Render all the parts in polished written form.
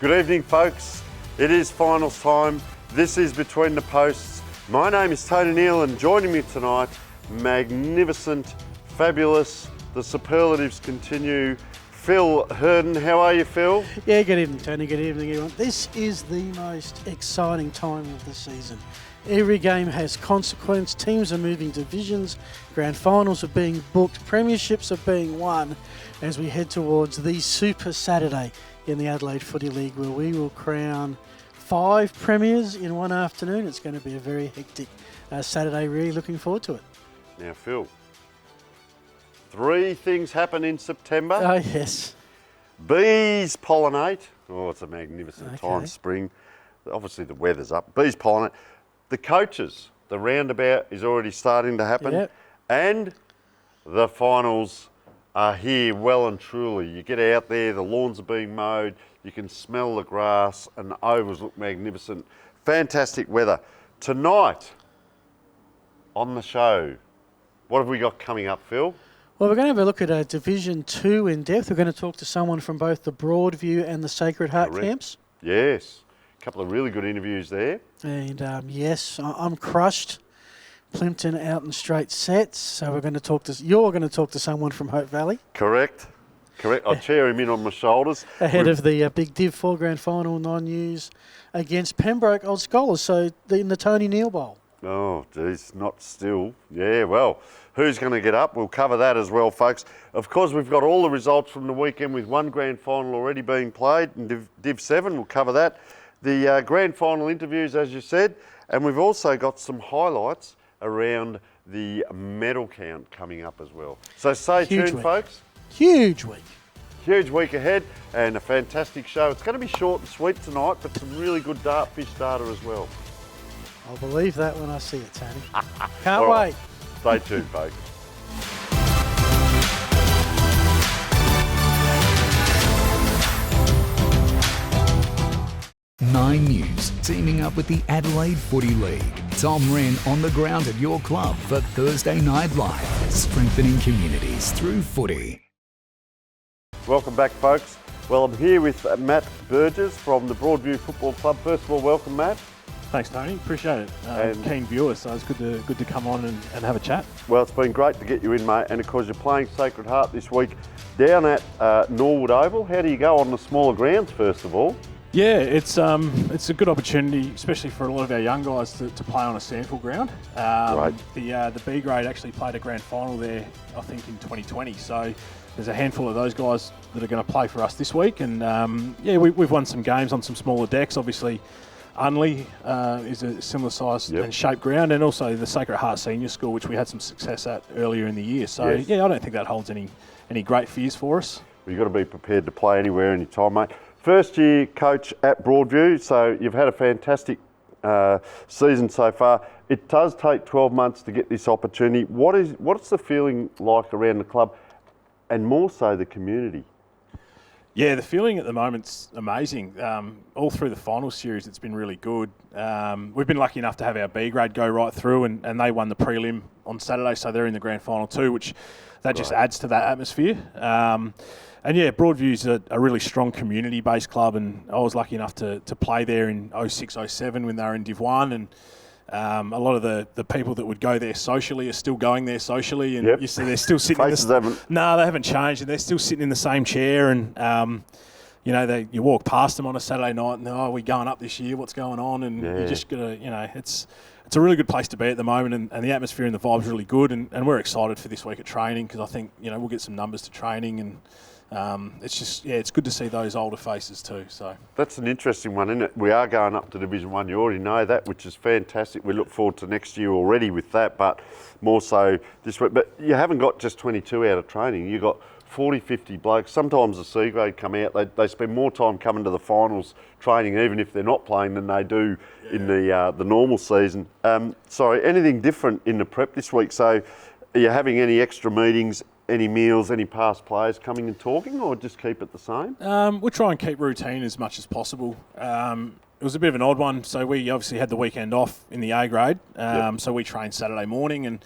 Good evening, folks. It is finals time. This is Between the Posts. My name is Tony Neal, and joining me tonight, magnificent, fabulous, the superlatives continue, Phil Herden. How are you, Phil? Yeah, good evening, Tony. Good evening, everyone. This is the most exciting time of the season. Every game has consequence. Teams are moving divisions. Grand finals are being booked. Premierships are being won as we head towards the Super Saturday in the Adelaide Footy League, where we will crown 5 premiers in one afternoon. It's going to be a very hectic Saturday. Really looking forward to it. Now, Phil, 3 things happen in September. Oh, yes. Bees pollinate. Oh, it's a magnificent time, spring. Obviously, the weather's up. Bees pollinate. The coaches, the roundabout is already starting to happen. Yep. And the finals are here well and truly. You get out there, the lawns are being mowed, you can smell the grass, and the ovals look magnificent. Fantastic weather. Tonight on the show, what have we got coming up, Phil? Well, we're going to have a look at Division 2 in depth. We're going to talk to someone from both the Broadview and the Sacred Heart camps. Yes. A couple of really good interviews there. And yes, I'm crushed. Plimpton out in straight sets. So you're going to talk to someone from Hope Valley. Correct. I'll chair him in on my shoulders. Ahead of the big Div 4 Grand Final, 9 News against Pembroke Old Scholars. So in the Tony Neal Bowl. Oh, geez, not still. Yeah, well, who's going to get up? We'll cover that as well, folks. Of course, we've got all the results from the weekend with one grand final already being played in Div 7. We'll cover that. The grand final interviews, as you said, and we've also got some highlights around the medal count coming up as well. So stay tuned, folks. Huge week. Huge week ahead and a fantastic show. It's going to be short and sweet tonight, but some really good dartfish data as well. I'll believe that when I see it, Tony. Can't wait. Stay tuned, folks. 9 News, teaming up with the Adelaide Footy League. Tom Wren on the ground at your club for Thursday Night Live, strengthening communities through footy. Welcome back, folks. Well, I'm here with Matt Burgess from the Broadview Football Club. First of all, welcome, Matt. Thanks, Tony. Appreciate it. Keen viewers, so it's good to come on and have a chat. Well, it's been great to get you in, mate. And of course, you're playing Sacred Heart this week down at Norwood Oval. How do you go on the smaller grounds, first of all? Yeah, it's a good opportunity, especially for a lot of our young guys to play on a sample ground. Right. The B grade actually played a grand final there, I think, in 2020. So there's a handful of those guys that are going to play for us this week. And we've won some games on some smaller decks. Obviously, Unley is a similar size and shape ground, and also the Sacred Heart Senior School, which we had some success at earlier in the year. So I don't think that holds any great fears for us. Well, you've got to be prepared to play anywhere, anytime, mate. First year coach at Broadview, so you've had a fantastic season so far. It does take 12 months to get this opportunity. What's the feeling like around the club, and more so the community? Yeah, the feeling at the moment's amazing. All through the final series, it's been really good. We've been lucky enough to have our B grade go right through, and they won the prelim on Saturday, so they're in the grand final too, which that just adds to that atmosphere. And yeah, Broadview's a really strong community-based club, and I was lucky enough to play there in 06-07 when they were in Div 1, and a lot of the people that would go there socially are still going there socially, and you see they're still sitting. No, they haven't changed, and they're still sitting in the same chair, and you walk past them on a Saturday night, and we're going up this year. What's going on? And you're just gonna, it's a really good place to be at the moment, and the atmosphere and the vibe's really good, and we're excited for this week at training because I think we'll get some numbers to training and. It's good to see those older faces too. So that's an interesting one, isn't it? We are going up to Division 1. You already know that, which is fantastic. We look forward to next year already with that, but more so this week. But you haven't got just 22 out of training. You've got 40, 50 blokes. Sometimes the C grade come out. They spend more time coming to the finals training, even if they're not playing, than they do in the normal season. Anything different in the prep this week? So are you having any extra meetings? Any meals, any past players coming and talking, or just keep it the same? We'll try and keep routine as much as possible. It was a bit of an odd one. So we obviously had the weekend off in the A grade. So we trained Saturday morning, and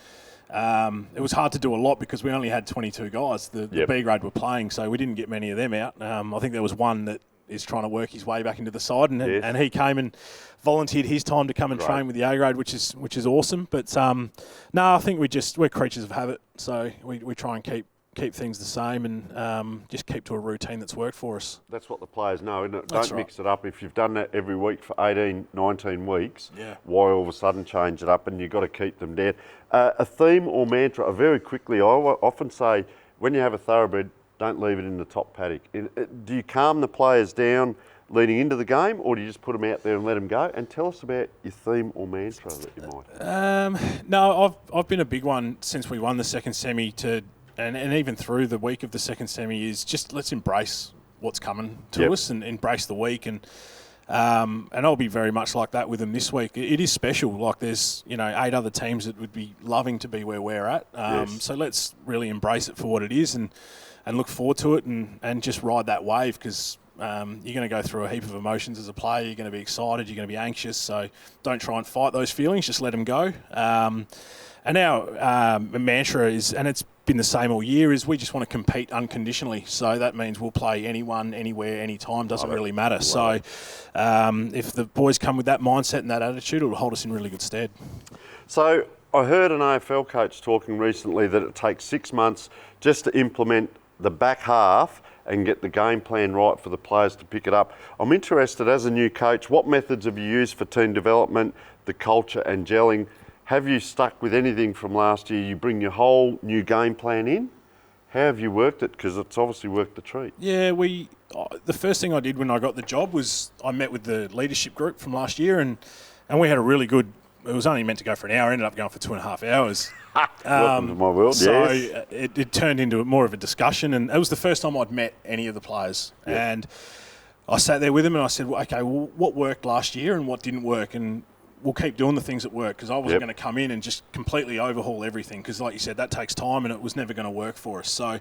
it was hard to do a lot because we only had 22 guys. The B grade were playing, so we didn't get many of them out. I think there was one that is trying to work his way back into the side, and Yes. and he came and volunteered his time to come and train with the A grade, which is awesome. But no, I think we're creatures of habit, so we try and keep things the same and just keep to a routine that's worked for us. That's what the players know, isn't it? That's Don't right. mix it up. If you've done that every week for 18, 19 weeks, Yeah. why all of a sudden change it up? And you've got to keep them down. A theme or mantra, very quickly, I often say, when you have a thoroughbred, don't leave it in the top paddock. Do you calm the players down leading into the game, or do you just put them out there and let them go? And tell us about your theme or mantra that you might. No, I've been a big one since we won the second semi and even through the week of the second semi is just let's embrace what's coming to us and embrace the week and I'll be very much like that with them this week. It is special. Like there's 8 other teams that would be loving to be where we're at. So let's really embrace it for what it is and look forward to it and just ride that wave because you're going to go through a heap of emotions as a player. You're going to be excited. You're going to be anxious. So don't try and fight those feelings. Just let them go. And our mantra is, and it's been the same all year, is we just want to compete unconditionally. So that means we'll play anyone, anywhere, anytime. Doesn't really matter. So if the boys come with that mindset and that attitude, it'll hold us in really good stead. So I heard an AFL coach talking recently that it takes 6 months just to implement the back half and get the game plan right for the players to pick it up. I'm interested, as a new coach, what methods have you used for team development, the culture and gelling? Have you stuck with anything from last year? You bring your whole new game plan in? How have you worked it? Because it's obviously worked a treat. Yeah, the first thing I did when I got the job was I met with the leadership group from last year and we had a really good, it was only meant to go for an hour, ended up going for 2.5 hours. Welcome to my world, So yes. it turned into more of a discussion and it was the first time I'd met any of the players. Yep. And I sat there with them and I said, okay, well, what worked last year and what didn't work? And we'll keep doing the things that work because I wasn't going to come in and just completely overhaul everything because, like you said, that takes time and it was never going to work for us. So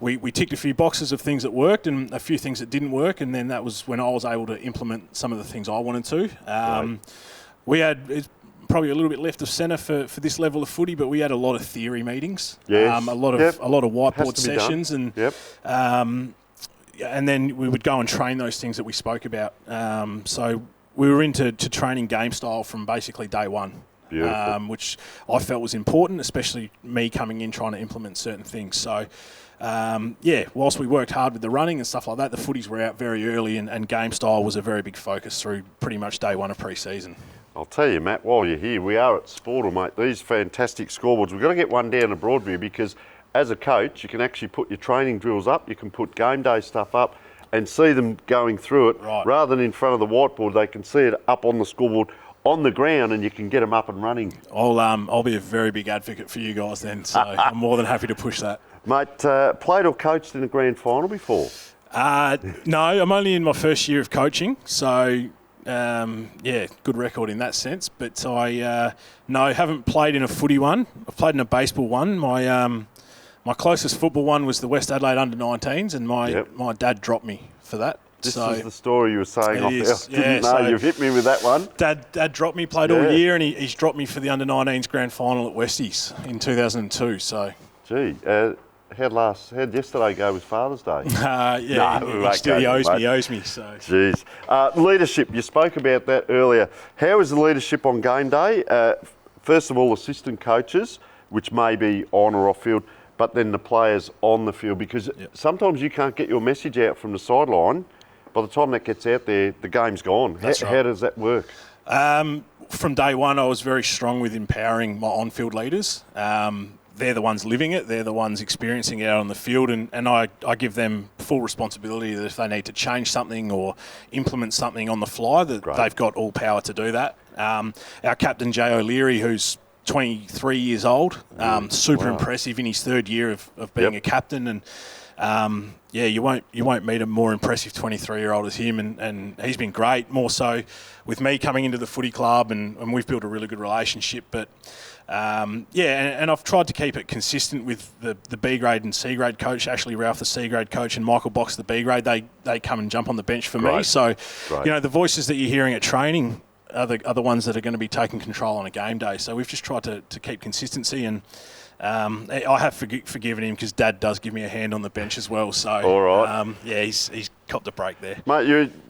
we ticked a few boxes of things that worked and a few things that didn't work, and then that was when I was able to implement some of the things I wanted to. We had probably a little bit left of centre for this level of footy, but we had a lot of theory meetings, Yes. a lot of whiteboard Has to be done. sessions, and and then we would go and train those things that we spoke about. So we were into training game style from basically day one, which I felt was important, especially me coming in trying to implement certain things. So, whilst we worked hard with the running and stuff like that, the footies were out very early and game style was a very big focus through pretty much day one of pre-season. I'll tell you, Matt, while you're here, we are at Sportal, mate. These fantastic scoreboards. We've got to get one down to Broadview because as a coach, you can actually put your training drills up, you can put game day stuff up, and see them going through it. Right. Rather than in front of the whiteboard, they can see it up on the scoreboard on the ground and you can get them up and running. I'll be a very big advocate for you guys then, so I'm more than happy to push that. Mate, played or coached in a grand final before? No, I'm only in my first year of coaching, so good record in that sense. But I haven't played in a footy one. I've played in a baseball one. My closest football one was the West Adelaide under-19s, and my dad dropped me for that. This is the story you were saying off there. I didn't know. So You've hit me with that one. Dad dropped me, played all year, and he's dropped me for the under-19s grand final at Westies in 2002. So, gee, how'd yesterday go with Father's Day? he owes me. So, Jeez. Leadership, you spoke about that earlier. How is the leadership on game day? First of all, assistant coaches, which may be on or off field, but then the players on the field, because sometimes you can't get your message out from the sideline. By the time that gets out there, the game's gone. That's right. How does that work? From day one, I was very strong with empowering my on-field leaders. They're the ones living it. They're the ones experiencing it out on the field, and I give them full responsibility that if they need to change something or implement something on the fly, that they've got all power to do that. Our captain, Jay O'Leary, who's 23 years old, super impressive in his third year of being a captain, and you won't meet a more impressive 23-year-old as him, and he's been great. More so with me coming into the footy club, and we've built a really good relationship. But and I've tried to keep it consistent with the B grade and C grade coach, Ashley Ralph, the C grade coach, and Michael Box, the B grade. They come and jump on the bench for me. So the voices that you're hearing at training are the ones that are going to be taking control on a game day. So we've just tried to keep consistency and I have forgiven him because Dad does give me a hand on the bench as well. So, all right. He's copped a break there. Mate,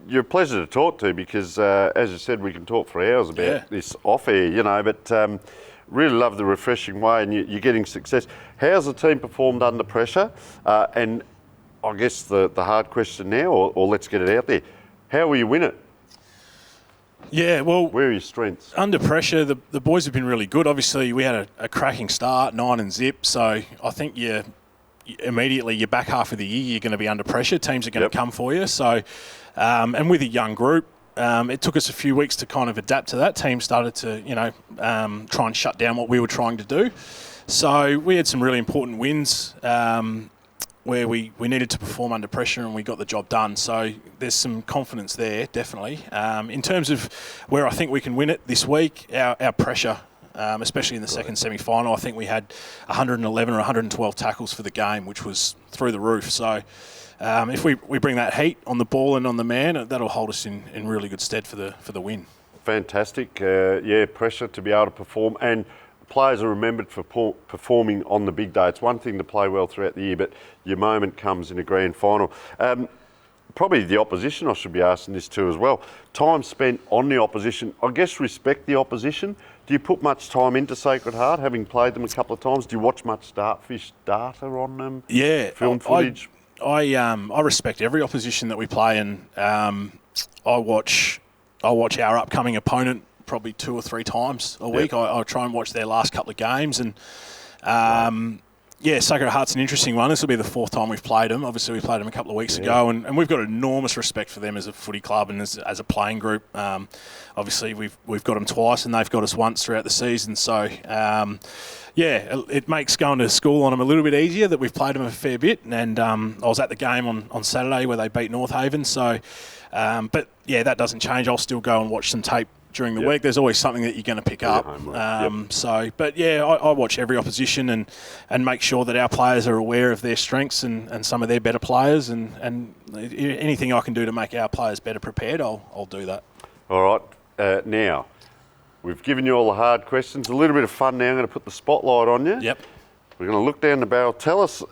you're a pleasure to talk to because, as you said, we can talk for hours about this off-air, but really love the refreshing way and you're getting success. How's the team performed under pressure? And I guess the hard question now, or let's get it out there, how will you win it? Yeah, well... Where are your strengths? Under pressure, the boys have been really good. Obviously, we had a cracking start, 9 and zip, so I think immediately your back half of the year, you're going to be under pressure. Teams are going to come for you. So, and with a young group, it took us a few weeks to kind of adapt to that. Teams started to, try and shut down what we were trying to do. So we had some really important wins where we needed to perform under pressure and we got the job done. So there's some confidence there, definitely. In terms of where I think we can win it this week, our pressure, especially in the second semi-final, I think we had 111 or 112 tackles for the game, which was through the roof. So if we bring that heat on the ball and on the man, that'll hold us in really good stead for the win. Fantastic. Pressure to be able to perform. And players are remembered for performing on the big day. It's one thing to play well throughout the year, but your moment comes in a grand final. Probably the opposition, I should be asking this too as well. Time spent on the opposition. I guess respect the opposition. Do you put much time into Sacred Heart, having played them a couple of times? Do you watch much Startfish data on them? Yeah. Film footage? I respect every opposition that we play, and I watch our upcoming opponent probably 2 or 3 times a week. I try and watch their last couple of games, and Sacred Heart's an interesting one. This will be the 4th time we've played them. Obviously, we played them a couple of weeks ago, and we've got enormous respect for them as a footy club and as a playing group. Obviously, we've got them twice, and they've got us once throughout the season. So, it makes going to school on them a little bit easier that we've played them a fair bit. And I was at the game on Saturday where they beat North Haven. So, that doesn't change. I'll still go and watch some tape during the week. There's always something that you're going to pick up. I watch every opposition and make sure that our players are aware of their strengths and some of their better players, and anything I can do to make our players better prepared, I'll do that. All right. Now, we've given you all the hard questions. A little bit of fun now. I'm going to put the spotlight on you. Yep. We're going to look down the barrel. Tell us,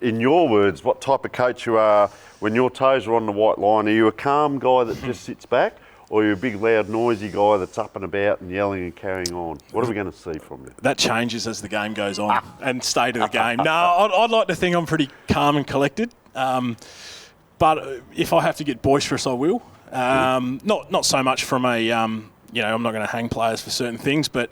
in your words, what type of coach you are when your toes are on the white line. Are you a calm guy that just sits back? Or are you a big, loud, noisy guy that's up and about and yelling and carrying on? What are we going to see from you? That changes as the game goes on and state of the game. No, I'd like to think I'm pretty calm and collected. But if I have to get boisterous, I will. Not so much from a, I'm not going to hang players for certain things, but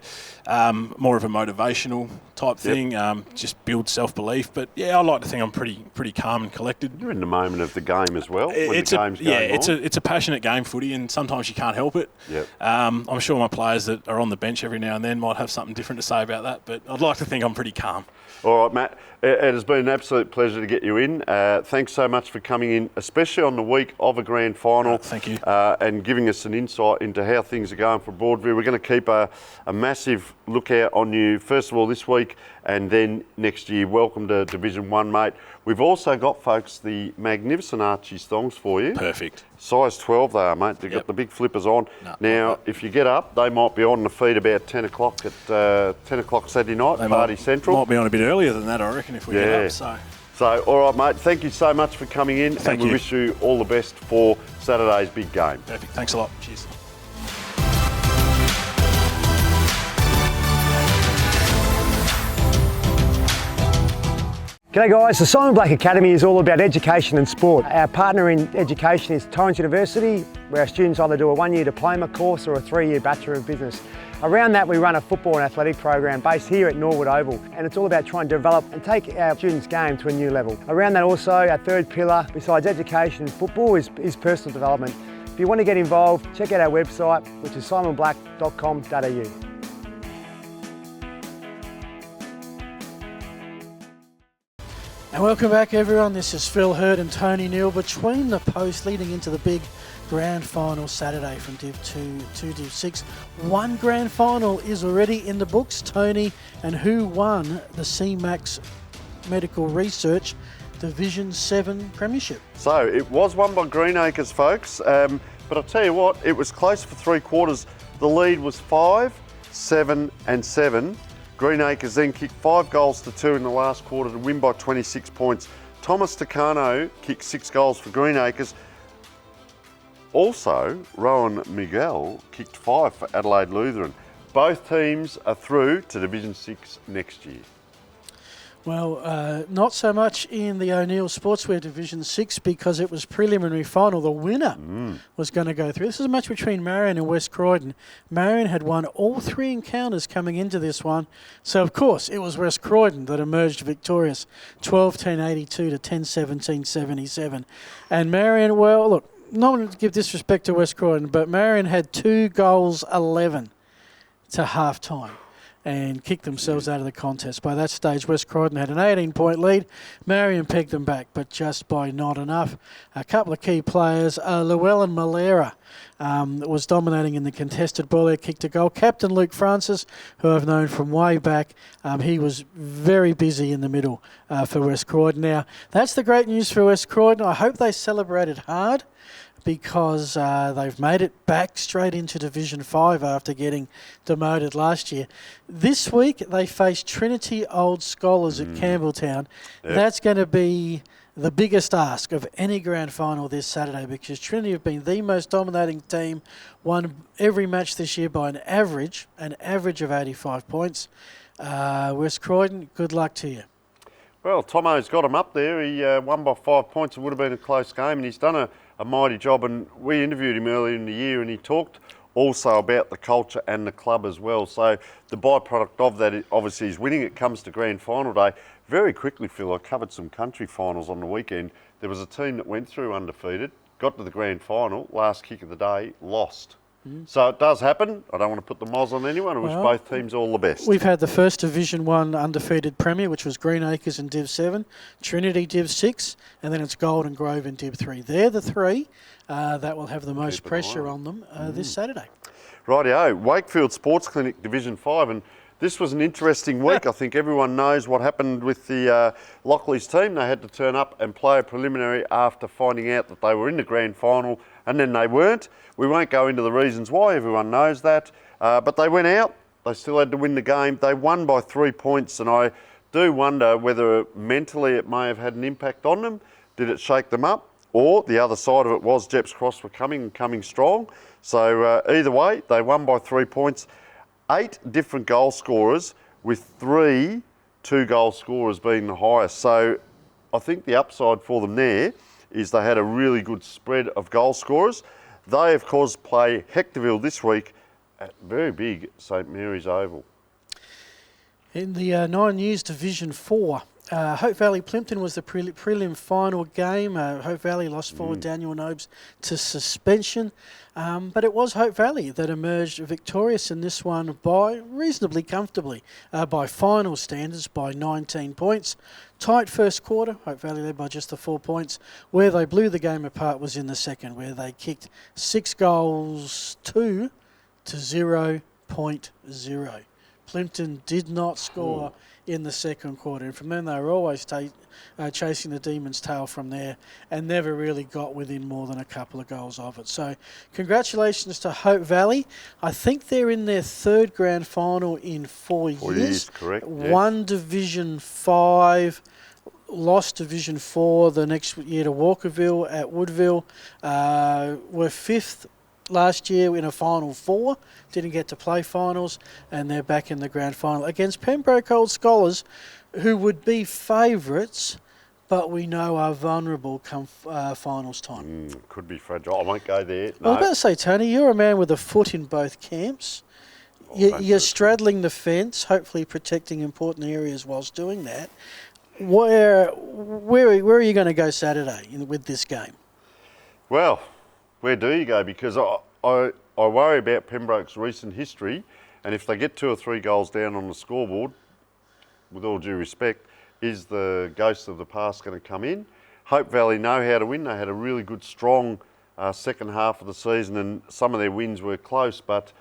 more of a motivational type thing. Just build self-belief. But yeah, I like to think I'm pretty calm and collected. You're in the moment of the game as well. It's a passionate game, footy, and sometimes you can't help it. Yep. I'm sure my players that are on the bench every now and then might have something different to say about that, but I'd like to think I'm pretty calm. All right, Matt, it has been an absolute pleasure to get you in. Thanks so much for coming in, especially on the week of a grand final. Thank you. And giving us an insight into how things are going for Broadview. We're going to keep a massive lookout on you, first of all, this week and then next year. Welcome to Division 1, mate. We've also got, folks, the magnificent Archie's thongs for you. Perfect. Size 12 they are, mate. They've got the big flippers on. Now, if you get up, they might be on the feed about 10 o'clock at 10 o'clock Saturday night, Party Central. Might be on a bit earlier than that, I reckon, if we get up. So, all right, mate, thank you so much for coming in. Thank you. We wish you all the best for Saturday's big game. Perfect. Thanks a lot. Cheers. G'day guys, the Simon Black Academy is all about education and sport. Our partner in education is Torrens University, where our students either do a 1-year diploma course or a 3-year Bachelor of Business. Around that we run a football and athletic program based here at Norwood Oval, and it's all about trying to develop and take our students' game to a new level. Around that also, our third pillar, besides education and football, is personal development. If you want to get involved, check out our website, which is simonblack.com.au. And welcome back, everyone. This is Phil Hurd and Tony Neal between the posts leading into the big grand final Saturday from Div 2 to Div 6. One grand final is already in the books, Tony, and who won the CMAX Medical Research Division 7 Premiership? So it was won by Greenacres, folks, but I'll tell you what, it was close for 3 quarters. The lead was 5, 7 and 7. Greenacres then kicked 5 goals to 2 in the last quarter to win by 26 points. Thomas Tucano kicked 6 goals for Greenacres. Also, Rowan Miguel kicked 5 for Adelaide Lutheran. Both teams are through to Division 6 next year. Well, not so much in the O'Neill Sportswear Division 6 because it was preliminary final. The winner was going to go through. This is a match between Marion and West Croydon. Marion had won all 3 encounters coming into this one. So, of course, it was West Croydon that emerged victorious, 12-10-82 to 10-17-77. And Marion, well, look, not to give disrespect to West Croydon, but Marion had 2 goals 11 to half-time and kicked themselves out of the contest. By that stage, West Croydon had an 18-point lead. Marion pegged them back, but just by not enough. A couple of key players, Llewellyn Malera was dominating in the contested ball. He kicked a goal. Captain Luke Francis, who I've known from way back, he was very busy in the middle for West Croydon. Now, that's the great news for West Croydon. I hope they celebrated hard, because they've made it back straight into Division 5 after getting demoted last year. This week, they face Trinity Old Scholars at Campbelltown. Yep. That's going to be the biggest ask of any grand final this Saturday, because Trinity have been the most dominating team, won every match this year by an average of 85 points. West Croydon, good luck to you. Well, Tomo's got him up there. He won by 5 points. It would have been a close game, and he's done a mighty job. And we interviewed him earlier in the year, and he talked also about the culture and the club as well. So the byproduct of that, obviously, is winning. It comes to grand final day. Very quickly, Phil, I covered some country finals on the weekend. There was a team that went through undefeated, got to the grand final, last kick of the day, lost. So it does happen. I don't want to put the moz on anyone. I wish both teams all the best. We've had the first Division 1 undefeated premier, which was Greenacres in Div 7, Trinity Div 6, and then it's Golden Grove in Div 3. They're the 3 that will have the most pressure on them this Saturday. Rightio. Wakefield Sports Clinic Division 5, and this was an interesting week. I think everyone knows what happened with the Lockleys team. They had to turn up and play a preliminary after finding out that they were in the grand final, and then they weren't. We won't go into the reasons why, everyone knows that. But they went out. They still had to win the game. They won by 3 points, and I do wonder whether mentally it may have had an impact on them. Did it shake them up? Or the other side of it was Jeps Cross were coming strong. So either way, they won by 3 points. 8 different goal scorers, with 3 2-goal scorers being the highest. So I think the upside for them there is they had a really good spread of goal scorers. They, of course, play Hectorville this week at very big St Mary's Oval. In the 9 News Division 4, Hope Valley Plimpton was the prelim final game. Hope Valley lost forward Daniel Nobes to suspension. But it was Hope Valley that emerged victorious in this one by reasonably comfortably, by final standards, by 19 points. Tight first quarter, Hope Valley led by just the 4 points. Where they blew the game apart was in the second, where they kicked 6 goals to 0.0. Plimpton did not score in the second quarter, and from then they were always chasing the Demon's tail from there and never really got within more than a couple of goals of it. So congratulations to Hope Valley. I think they're in their 3rd grand final in 4 years. 4 years, correct. Won Division 5, lost Division 4 the next year to Walkerville at Woodville, were 5th last year in a Final 4, didn't get to play finals, and they're back in the grand final against Pembroke Old Scholars, who would be favourites, but we know are vulnerable come finals time. Could be fragile. I won't go there. No. I was about to say, Tony, you're a man with a foot in both camps. You're straddling the fence, hopefully protecting important areas whilst doing that. Where are you going to go Saturday with this game? Well, where do you go? Because I worry about Pembroke's recent history, and if they get 2 or 3 goals down on the scoreboard, with all due respect, is the ghost of the past going to come in? Hope Valley know how to win. They had a really good, strong second half of the season, and some of their wins were close, but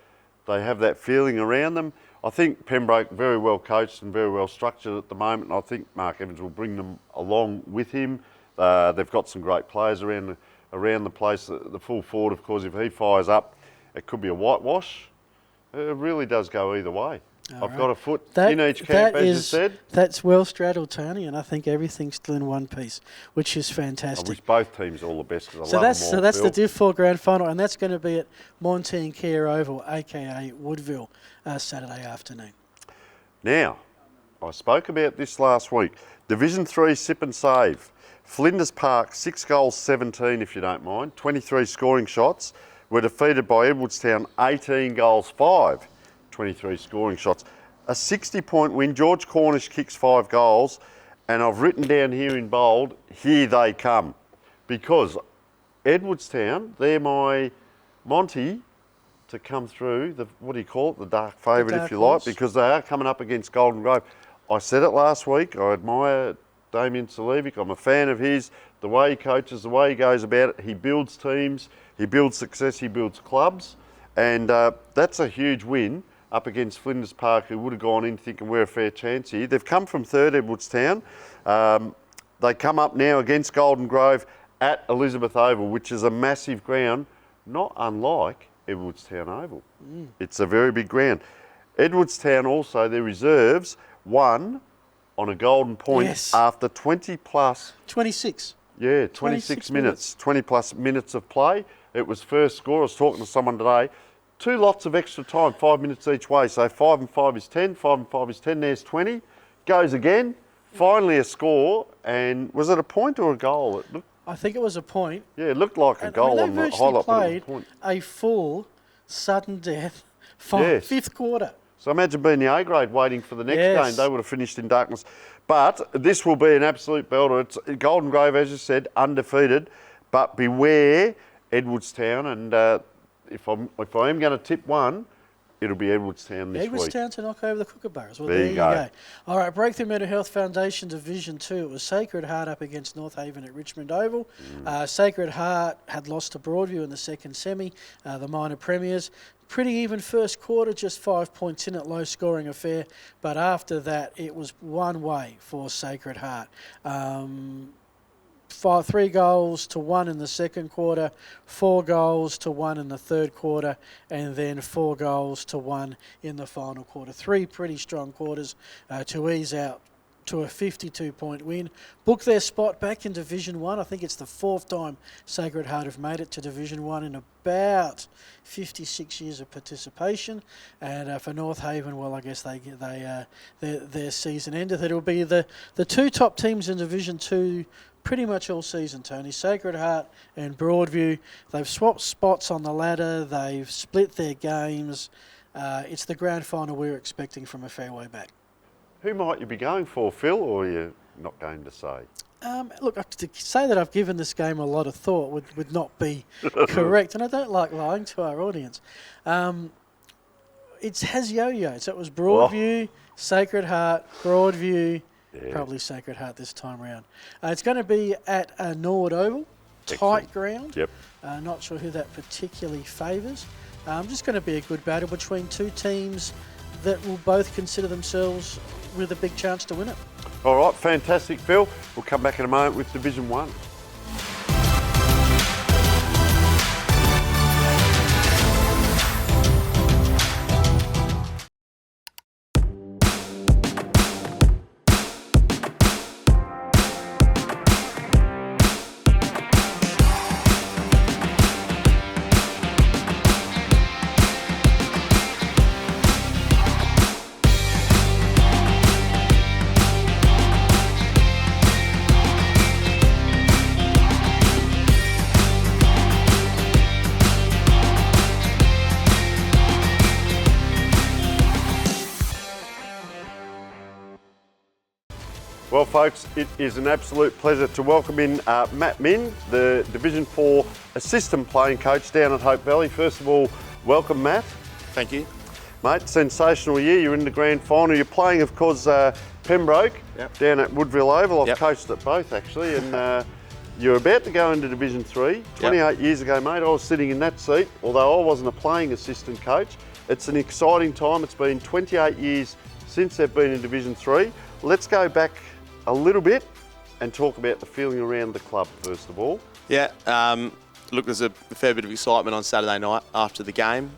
they have that feeling around them. I think Pembroke very well coached and very well structured at the moment, and I think Mark Evans will bring them along with him. They've got some great players around the place. The full forward, of course, if he fires up, it could be a whitewash. It really does go either way. I've got a foot in each camp, as you said. That's well straddled, Tony, and I think everything's still in one piece, which is fantastic. I wish both teams all the best because I love them all. So that's the Div 4 Grand Final, and that's going to be at Monty and Kia Oval, a.k.a. Woodville, Saturday afternoon. Now, I spoke about this last week. Division 3 Sip and Save. Flinders Park, 6 goals, 17 if you don't mind, 23 scoring shots. Were defeated by Edwardstown, 18 goals, 5. 23 scoring shots. A 60-point win. George Cornish kicks 5 goals. And I've written down here in bold, here they come. Because Edwardstown, they're my Monty to come through, the dark favourite if you like, because they are coming up against Golden Grove. I said it last week, I admire Damien Salivic. I'm a fan of his, the way he coaches, the way he goes about it. He builds teams, he builds success, he builds clubs. And that's a huge win up against Flinders Park, who would have gone in thinking we're a fair chance here. They've come from third, Edwardstown. They come up now against Golden Grove at Elizabeth Oval, which is a massive ground, not unlike Edwardstown Oval. It's a very big ground. Edwardstown also, their reserves, won on a golden point after 20 plus... 26. Yeah, 26 minutes. 20 plus minutes of play. It was first score. I was talking to someone today. 2 lots of extra time, 5 minutes each way. So 5 and 5 is 10, 5 and 5 is 10, there's 20. Goes again, finally a score, and was it a point or a goal? I think it was a point. Yeah, it looked like a goal on the highlight. Played a full sudden death fifth quarter. So imagine being the A grade waiting for the next game. They would have finished in darkness. But this will be an absolute belter. It's Golden Grove, as you said, undefeated. But beware Edwardstown, and if I am going to tip one, it'll be Edwardstown this week. Edwardstown to knock over the Kookaburras. Well, there you go. All right, Breakthrough Mental Health Foundation Division 2. It was Sacred Heart up against North Haven at Richmond Oval. Sacred Heart had lost to Broadview in the second semi, the minor premiers. Pretty even first quarter, just 5 points in it, low scoring affair. But after that, it was one way for Sacred Heart. 3 goals to 1 in the second quarter, 4 goals to 1 in the third quarter, and then 4 goals to 1 in the final quarter. 3 pretty strong quarters to ease out to a 52-point win. Book their spot back in Division 1. I think it's the 4th time Sacred Heart have made it to Division 1 in about 56 years of participation. And for North Haven, well, I guess their season ended. It'll be the 2 top teams in Division 2 pretty much all season, Tony. Sacred Heart and Broadview. They've swapped spots on the ladder. They've split their games. It's the grand final we're expecting from a fair way back. Who might you be going for, Phil, or are you not going to say? Look, to say that I've given this game a lot of thought would not be correct, and I don't like lying to our audience. It has yo-yo. So it was Broadview, Sacred Heart, Broadview, probably Sacred Heart this time around. It's going to be at Norwood Oval, tight ground. Yep. Not sure who that particularly favours. Just going to be a good battle between 2 teams that will both consider themselves with a big chance to win it. All right, fantastic, Phil. We'll come back in a moment with Division 1. Well, folks, it is an absolute pleasure to welcome in Matt Min, the Division 4 assistant playing coach down at Hope Valley. First of all, welcome, Matt. Thank you. Mate, sensational year. You're in the grand final. You're playing, of course, Pembroke down at Woodville Oval. I've coached at both, actually, and you're about to go into Division 3. 28 years ago, mate, I was sitting in that seat, although I wasn't a playing assistant coach. It's an exciting time. It's been 28 years since they've been in Division 3. Let's go back a little bit and talk about the feeling around the club, first of all. Yeah, look, there's a fair bit of excitement on Saturday night after the game.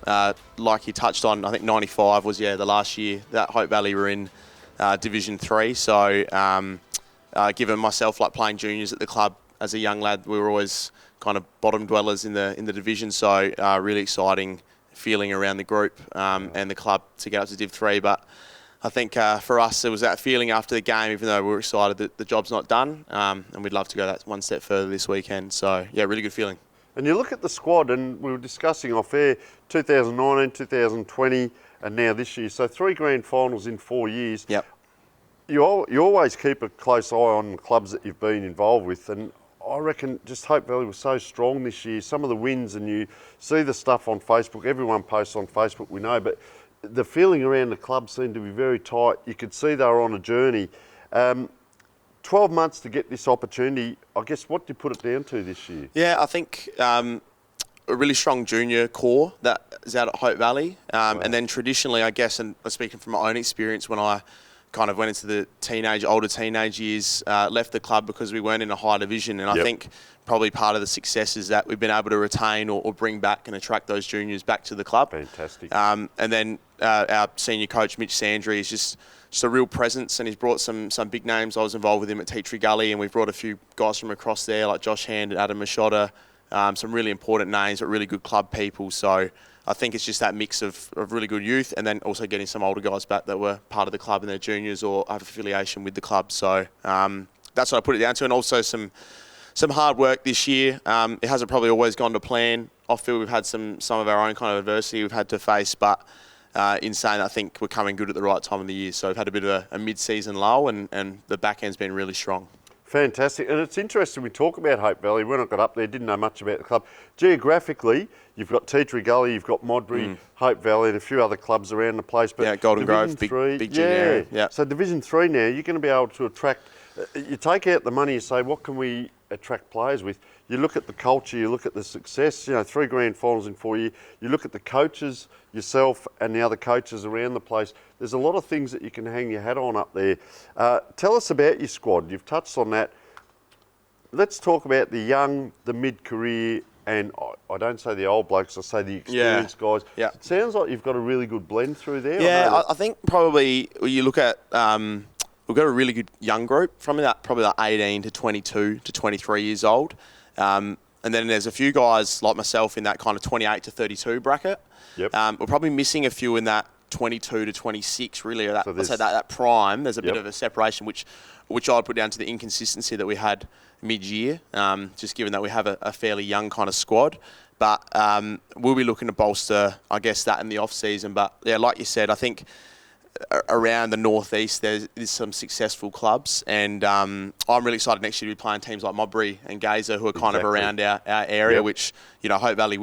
Like you touched on, I think 95 was, the last year that Hope Valley were in Division 3. So given myself, like playing juniors at the club as a young lad, we were always kind of bottom dwellers in the division. So really exciting feeling around the group and the club to get up to Div 3. But I think for us, it was that feeling after the game, even though we were excited that the job's not done, and we'd love to go that one step further this weekend. So, yeah, really good feeling. And you look at the squad, and we were discussing off air, 2019, 2020, and now this year. So 3 grand finals in 4 years. Yep. You always keep a close eye on clubs that you've been involved with, and I reckon just Hope Valley was so strong this year. Some of the wins, and you see the stuff on Facebook. Everyone posts on Facebook, we know, but the feeling around the club seemed to be very tight. You could see they were on a journey. 12 months to get this opportunity. I guess, what do you put it down to this year? Yeah, I think a really strong junior core that is out at Hope Valley. And then traditionally, I guess, and speaking from my own experience, when I kind of went into the older teenage years, left the club because we weren't in a high division. And I think probably part of the success is that we've been able to retain or bring back and attract those juniors back to the club. Fantastic. And then our senior coach, Mitch Sandry, is just a real presence, and he's brought some big names. I was involved with him at Teatree Gully, and we've brought a few guys from across there, like Josh Hand and Adam Machota, some really important names, but really good club people. So I think it's just that mix of really good youth, and then also getting some older guys back that were part of the club in their juniors or have affiliation with the club. So that's what I put it down to, and also some hard work this year. It hasn't probably always gone to plan. Off field, we've had some of our own kind of adversity we've had to face, but in saying, I think we're coming good at the right time of the year. So we've had a bit of a mid-season lull, and the back end's been really strong. Fantastic. And it's interesting, we talk about Hope Valley. When I got up there, didn't know much about the club. Geographically, you've got Teatree Gully, you've got Modbury, Hope Valley, and a few other clubs around the place. But Golden Grove, big junior area. Yeah. So Division 3 now, you're going to be able to attract, you take out the money, you say, what can we attract players with? You look at the culture, you look at the success, 3 grand finals in 4 years. You look at the coaches, yourself and the other coaches around the place. There's a lot of things that you can hang your hat on up there. Tell us about your squad. You've touched on that. Let's talk about the young, the mid-career, and I don't say the old blokes, I say the experienced guys. Yeah. It sounds like you've got a really good blend through there. Yeah, I think probably when you look at, we've got a really good young group from that, probably like 18 to 22 to 23 years old. And then there's a few guys like myself in that kind of 28 to 32 bracket. Yep. We're probably missing a few in that 22 to 26, really. Let's say that prime. There's a bit of a separation, which I'd put down to the inconsistency that we had mid-year, just given that we have a fairly young kind of squad. But we'll be looking to bolster, I guess, that in the off-season. But, yeah, like you said, I think around the northeast there's some successful clubs, and I'm really excited next year to be playing teams like Modbury and Gazer, who are kind of around our area, which Hope Valley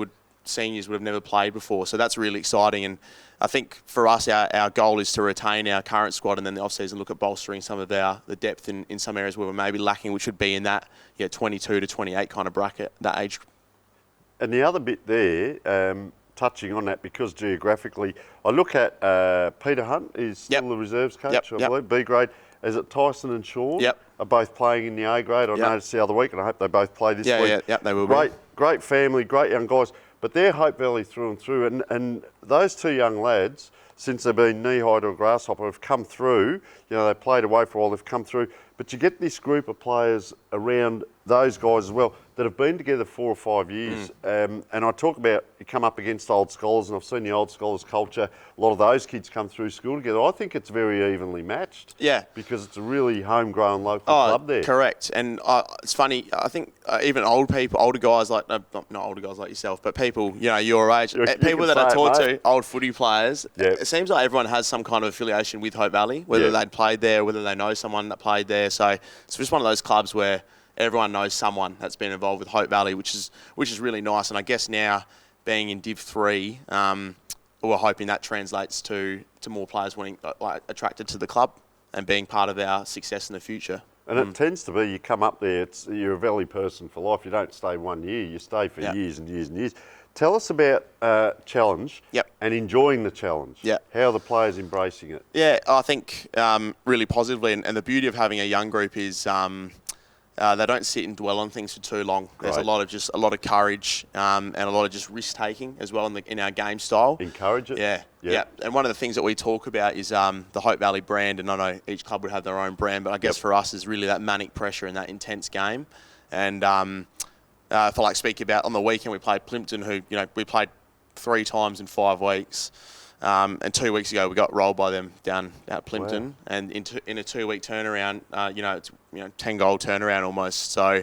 seniors would have never played before. So that's really exciting, and I think for us our goal is to retain our current squad, and then the off season look at bolstering some of the depth in some areas where we're maybe lacking, which would be in that 22 to 28 kind of bracket, that age. And the other bit there, touching on that, because geographically, I look at Peter Hunt is still the reserves coach, I believe, B grade. Is it Tyson and Sean are both playing in the A grade? I noticed the other week, and I hope they both play this week. Yeah, they will be. Great family, great young guys. But they're Hope Valley through and through. And those two young lads, since they've been knee-high to a grasshopper, have come through. They played away for a while, they've come through. But you get this group of players around those guys as well that have been together 4 or 5 years. And I talk about, you come up against old scholars, and I've seen the old scholars culture. A lot of those kids come through school together. I think it's very evenly matched. Yeah. Because it's a really homegrown local club there. Correct. And it's funny, I think even older guys like, not older guys like yourself, but people, your age, people that I talk to, old footy players, it seems like everyone has some kind of affiliation with Hope Valley, whether they'd played there, whether they know someone that played there. So it's just one of those clubs where everyone knows someone that's been involved with Hope Valley, which is really nice. And I guess now being in Div 3, we're hoping that translates to more players wanting attracted to the club and being part of our success in the future. And it tends to be, you come up there, you're a Valley person for life. You don't stay 1 year, you stay for years and years and years. Tell us about challenge and enjoying the challenge. How are the players embracing it? Yeah, I think really positively. And the beauty of having a young group is they don't sit and dwell on things for too long. There's a lot of courage and a lot of just risk taking as well in our game style. Encourage it. Yeah. And one of the things that we talk about is the Hope Valley brand, and I know each club would have their own brand, but I guess for us is really that manic pressure and that intense game. And if I speak about on the weekend, we played Plimpton, who we played 3 times in 5 weeks. And 2 weeks ago, we got rolled by them down at Plimpton. Wow. And in a 2-week turnaround, it's 10-goal turnaround almost. So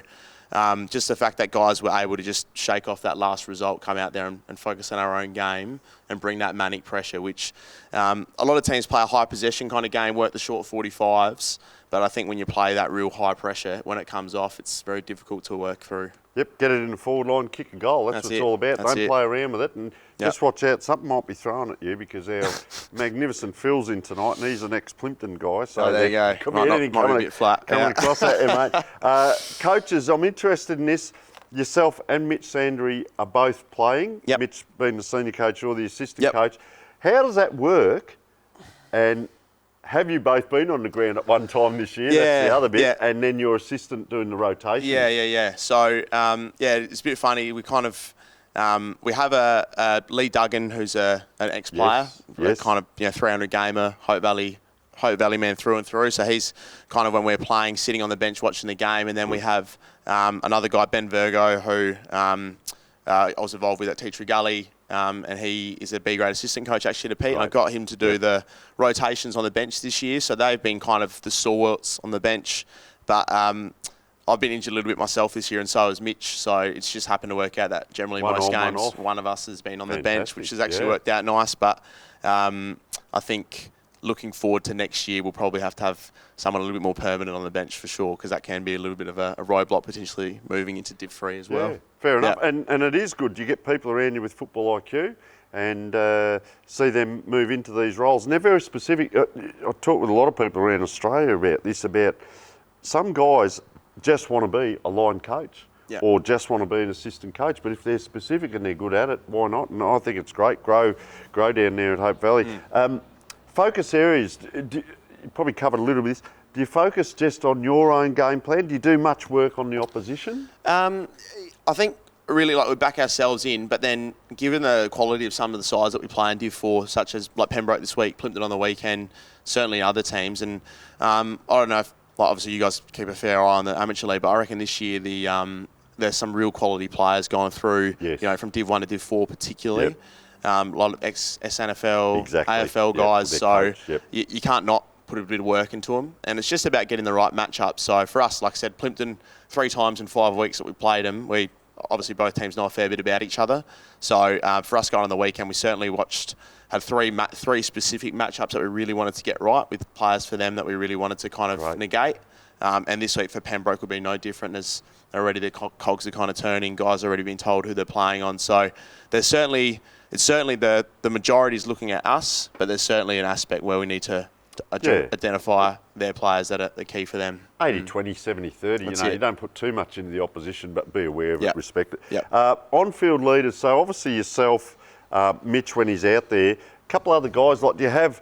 just the fact that guys were able to just shake off that last result, come out there and focus on our own game and bring that manic pressure, which a lot of teams play a high possession kind of game, work the short 45s. But I think when you play that real high pressure, when it comes off, it's very difficult to work through. Yep, get it in the forward line, kick a goal. That's what it's all about. Don't play around with it. And just watch out. Something might be thrown at you because our magnificent Phil's in tonight, and he's an ex-Plimpton guy. So there you go. Could be anything coming, a bit flat. Coming across at you, mate. Coaches, I'm interested in this. Yourself and Mitch Sandry are both playing. Yep. Mitch being the senior coach or the assistant coach. How does that work? And have you both been on the ground at one time this year? That's the other bit. Yeah. And then your assistant doing the rotation. Yeah. So, it's a bit funny. We kind of, we have a Lee Duggan, who's an ex-player, kind of 300 gamer, Hope Valley man through and through. So he's kind of, when we're playing, sitting on the bench watching the game. And then we have another guy, Ben Virgo, who I was involved with at Teatree Gully. And he is a B-grade assistant coach actually to Pete. And I got him to do the rotations on the bench this year. So they've been kind of the stalwarts on the bench. But I've been injured a little bit myself this year, and so has Mitch. So it's just happened to work out that generally most games, one of us has been on the bench, which has actually worked out nice. But I think looking forward to next year, we'll probably have to have someone a little bit more permanent on the bench for sure, because that can be a little bit of a roadblock potentially moving into Div 3 as well. Yeah, fair enough. And it is good. You get people around you with football IQ and see them move into these roles. And they're very specific. I talk with a lot of people around Australia about this, about some guys just want to be a line coach. Yep. Or just want to be an assistant coach. But if they're specific and they're good at it, why not? And I think it's great. Grow down there at Hope Valley. Focus areas, you probably covered a little bit of this. Do you focus just on your own game plan? Do you do much work on the opposition? I think really we back ourselves in, but then given the quality of some of the sides that we play in Div 4, such as Pembroke this week, Plimpton on the weekend, certainly other teams, and I don't know if, obviously you guys keep a fair eye on the amateur league, but I reckon this year there's some real quality players going through, from Div 1 to Div 4 particularly. Yep. A lot of ex-SNFL, AFL guys, so you can't not put a bit of work into them. And it's just about getting the right matchup. So for us, like I said, Plimpton, 3 times in 5 weeks that we played them, we obviously both teams know a fair bit about each other. So for us going on the weekend, we certainly had three specific matchups that we really wanted to get right with players for them that we really wanted to kind of negate. And this week for Pembroke will be no different, as already the cogs are kind of turning. Guys have already been told who they're playing on. So it's certainly the majority is looking at us, but there's certainly an aspect where we need to identify their players that are the key for them. 80-20, 70-30, you don't put too much into the opposition, but be aware of it, respect it. Yep. On-field leaders, so obviously yourself, Mitch when he's out there, a couple other guys, do you have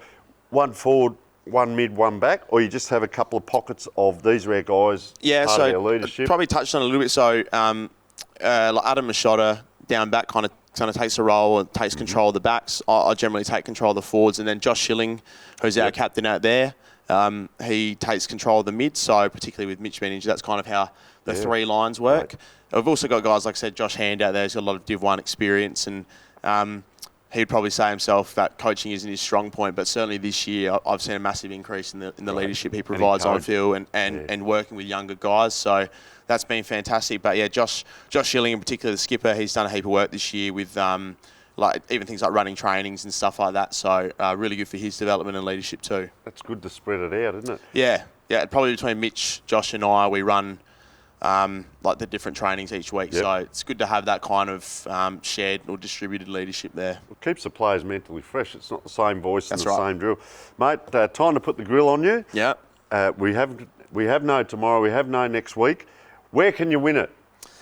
one forward, one mid, one back, or you just have a couple of pockets of these are our guys, part of our leadership? Probably touched on it a little bit. So Adam Machota down back kind of takes a role and takes control of the backs. I generally take control of the forwards, and then Josh Schilling, who's our captain out there, he takes control of the mid. So particularly with Mitch being injured, that's kind of how the 3 lines work. Right. We've also got guys, like I said, Josh Hand out there, who's got a lot of Div 1 experience, and he'd probably say himself that coaching isn't his strong point, but certainly this year I've seen a massive increase in the leadership he provides on field and working with younger guys. So that's been fantastic. But Josh Schilling in particular, the skipper, he's done a heap of work this year with even things like running trainings and stuff like that. So really good for his development and leadership too. That's good to spread it out, isn't it? Yeah. Probably between Mitch, Josh and I, we run the different trainings each week. Yep. So it's good to have that kind of shared or distributed leadership there. It keeps the players mentally fresh. It's not the same voice and the same drill. Mate, time to put the grill on you. Yeah. We have no tomorrow. We have no next week. Where can you win it?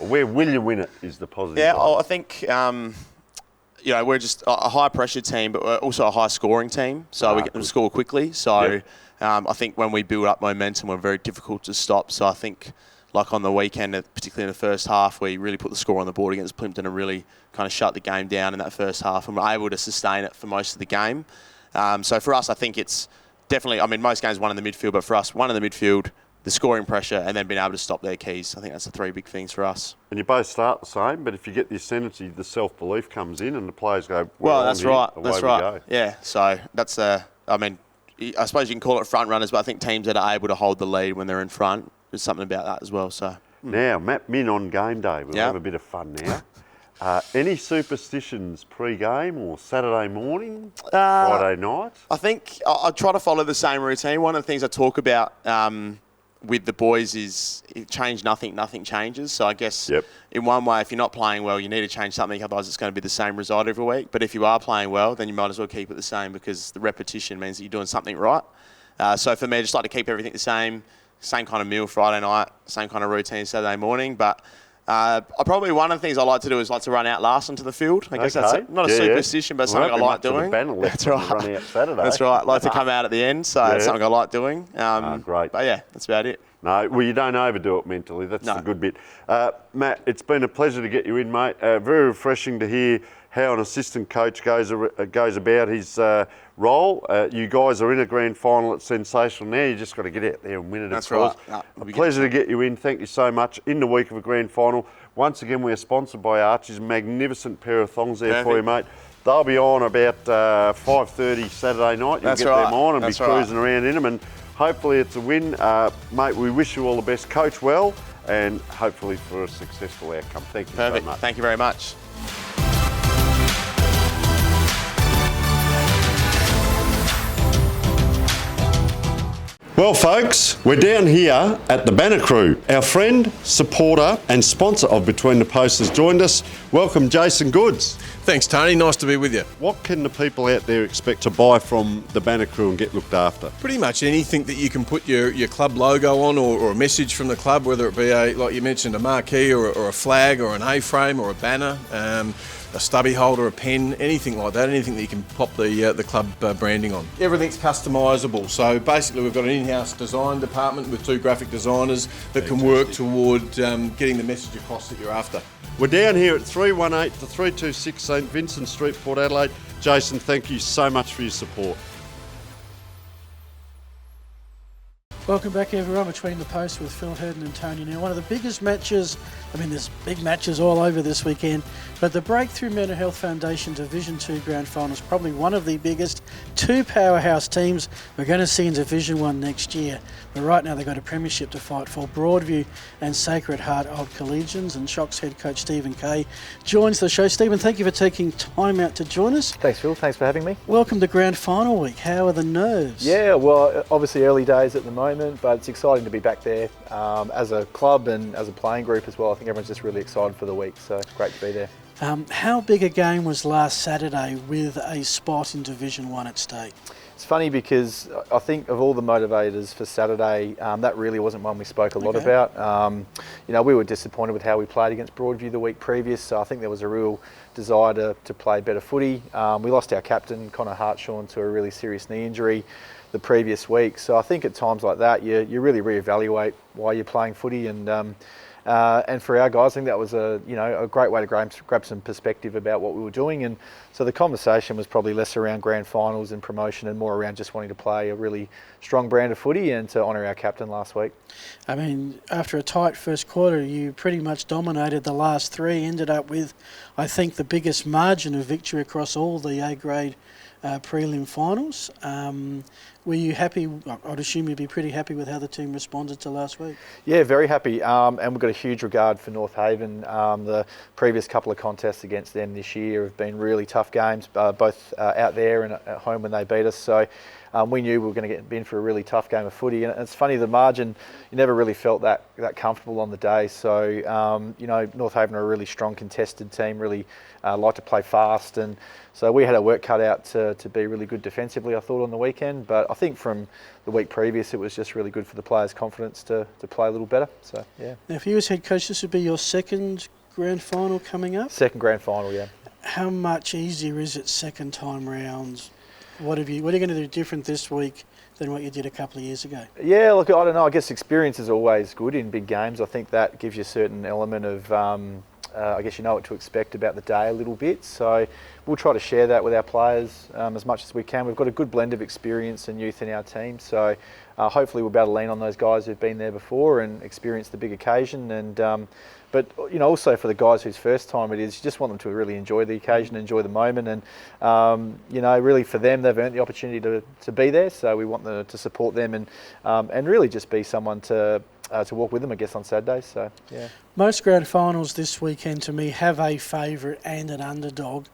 Or where will you win it is the positive. Yeah, I think, we're just a high-pressure team, but we're also a high-scoring team. So we can score quickly. So I think when we build up momentum, we're very difficult to stop. So I think like on the weekend, particularly in the first half, we really put the score on the board against Plimpton and really kind of shut the game down in that first half, and were able to sustain it for most of the game. So for us, I think it's definitely, I mean, most games won in the midfield, but for us, one in the midfield, the scoring pressure, and then being able to stop their keys. I think that's the three big things for us. And you both start the same, but if you get the ascendancy, the self-belief comes in and the players go, well, that's right. Away That's we right. go. Yeah, so that's, I mean, I suppose you can call it front runners, but I think teams that are able to hold the lead when they're in front, there's something about that as well. So Now, Matt Min on game day. We'll have a bit of fun now. Any superstitions pre-game or Saturday morning, Friday night? I think I try to follow the same routine. One of the things I talk about with the boys is change nothing, nothing changes. So I guess in one way, if you're not playing well, you need to change something, otherwise it's going to be the same result every week. But if you are playing well, then you might as well keep it the same, because the repetition means that you're doing something right. So for me, I just like to keep everything the same kind of meal Friday night, same kind of routine Saturday morning. But probably one of the things I like to do is like to run out last onto the field. I guess that's not a superstition, but something I like doing. That's right. Run out Saturday. That's right. I like to come out at the end, so it's something I like doing. Great. But yeah, that's about it. No, well, you don't overdo it mentally. That's the good bit. Matt, it's been a pleasure to get you in, mate. Very refreshing to hear how an assistant coach goes about his role. You guys are in a grand final. It's sensational. Now you just got to get out there and win it. That's right. No, a pleasure to get you in. Thank you so much. In the week of a grand final. Once again, we are sponsored by Archie's. Magnificent pair of thongs there for you, mate. They'll be on about 5:30 Saturday night. You'll get them on and be cruising around in them. And hopefully it's a win. Mate, we wish you all the best. Coach well, and hopefully for a successful outcome. Thank you so much. Thank you very much. Well, folks, we're down here at the Banner Crew. Our friend, supporter and sponsor of Between the Posts has joined us. Welcome, Jason Goods. Thanks, Tony. Nice to be with you. What can the people out there expect to buy from the Banner Crew and get looked after? Pretty much anything that you can put your club logo on, or a message from the club, whether it be like you mentioned, a marquee or a flag or an A-frame or a banner, a stubby holder, a pen, anything like that, anything that you can pop the club branding on. Everything's customisable. So basically we've got an in-house design department with 2 graphic designers that can work toward getting the message across that you're after. We're down here at 318 to 326 St Vincent Street, Port Adelaide. Jason, thank you so much for your support. Welcome back, everyone, Between the Posts with Phil Herden and Tony. Now, one of the biggest matches, I mean, there's big matches all over this weekend, but the Breakthrough Mental Health Foundation Division 2 Grand Final is probably one of the biggest. 2 powerhouse teams we're going to see in Division 1 next year. But right now they've got a premiership to fight for. Broadview and Sacred Heart Old Collegians, and SHOC's head coach Stephen Kay joins the show. Stephen, thank you for taking time out to join us. Thanks, Phil. Thanks for having me. Welcome to Grand Final week. How are the nerves? Yeah, well, obviously early days at the moment, but it's exciting to be back there as a club and as a playing group as well. I think everyone's just really excited for the week, so great to be there. How big a game was last Saturday with a spot in Division 1 at stake? It's funny because I think of all the motivators for Saturday, that really wasn't one we spoke a lot about. You know, we were disappointed with how we played against Broadview the week previous, so I think there was a real desire to play better footy. We lost our captain, Connor Hartshaw, to a really serious knee injury the previous week, so I think at times like that you really reevaluate why you're playing footy, and for our guys, I think that was a great way to grab some perspective about what we were doing. And so the conversation was probably less around grand finals and promotion and more around just wanting to play a really strong brand of footy and to honour our captain last week. I mean, after a tight first quarter, you pretty much dominated the last 3, ended up with, I think, the biggest margin of victory across all the A-grade prelim finals. Were you happy? I'd assume you'd be pretty happy with how the team responded to last week. Yeah, very happy. And we've got a huge regard for North Haven. The previous couple of contests against them this year have been really tough games, both out there and at home when they beat us. So we knew we were going to get in for a really tough game of footy. And it's funny, the margin, you never really felt that comfortable on the day. So, North Haven are a really strong contested team, really like to play fast. And so we had our work cut out to be really good defensively, I thought, on the weekend. But I think from the week previous, it was just really good for the players' confidence to play a little better. So, yeah. Now, if you as head coach, this would be your second grand final coming up? Second grand final, yeah. How much easier is it second time rounds? What are you going to do different this week than what you did a couple of years ago? Yeah, look, I don't know. I guess experience is always good in big games. I think that gives you a certain element of, I guess you know what to expect about the day a little bit. So we'll try to share that with our players as much as we can. We've got a good blend of experience and youth in our team. So hopefully we'll be able to lean on those guys who've been there before and experienced the big occasion. And but also for the guys whose first time it is, you just want them to really enjoy the occasion, enjoy the moment, and really for them, they've earned the opportunity to be there. So we want to support them and really just be someone to walk with them, I guess, on Saturdays. So yeah. Most grand finals this weekend to me have a favourite and an underdog.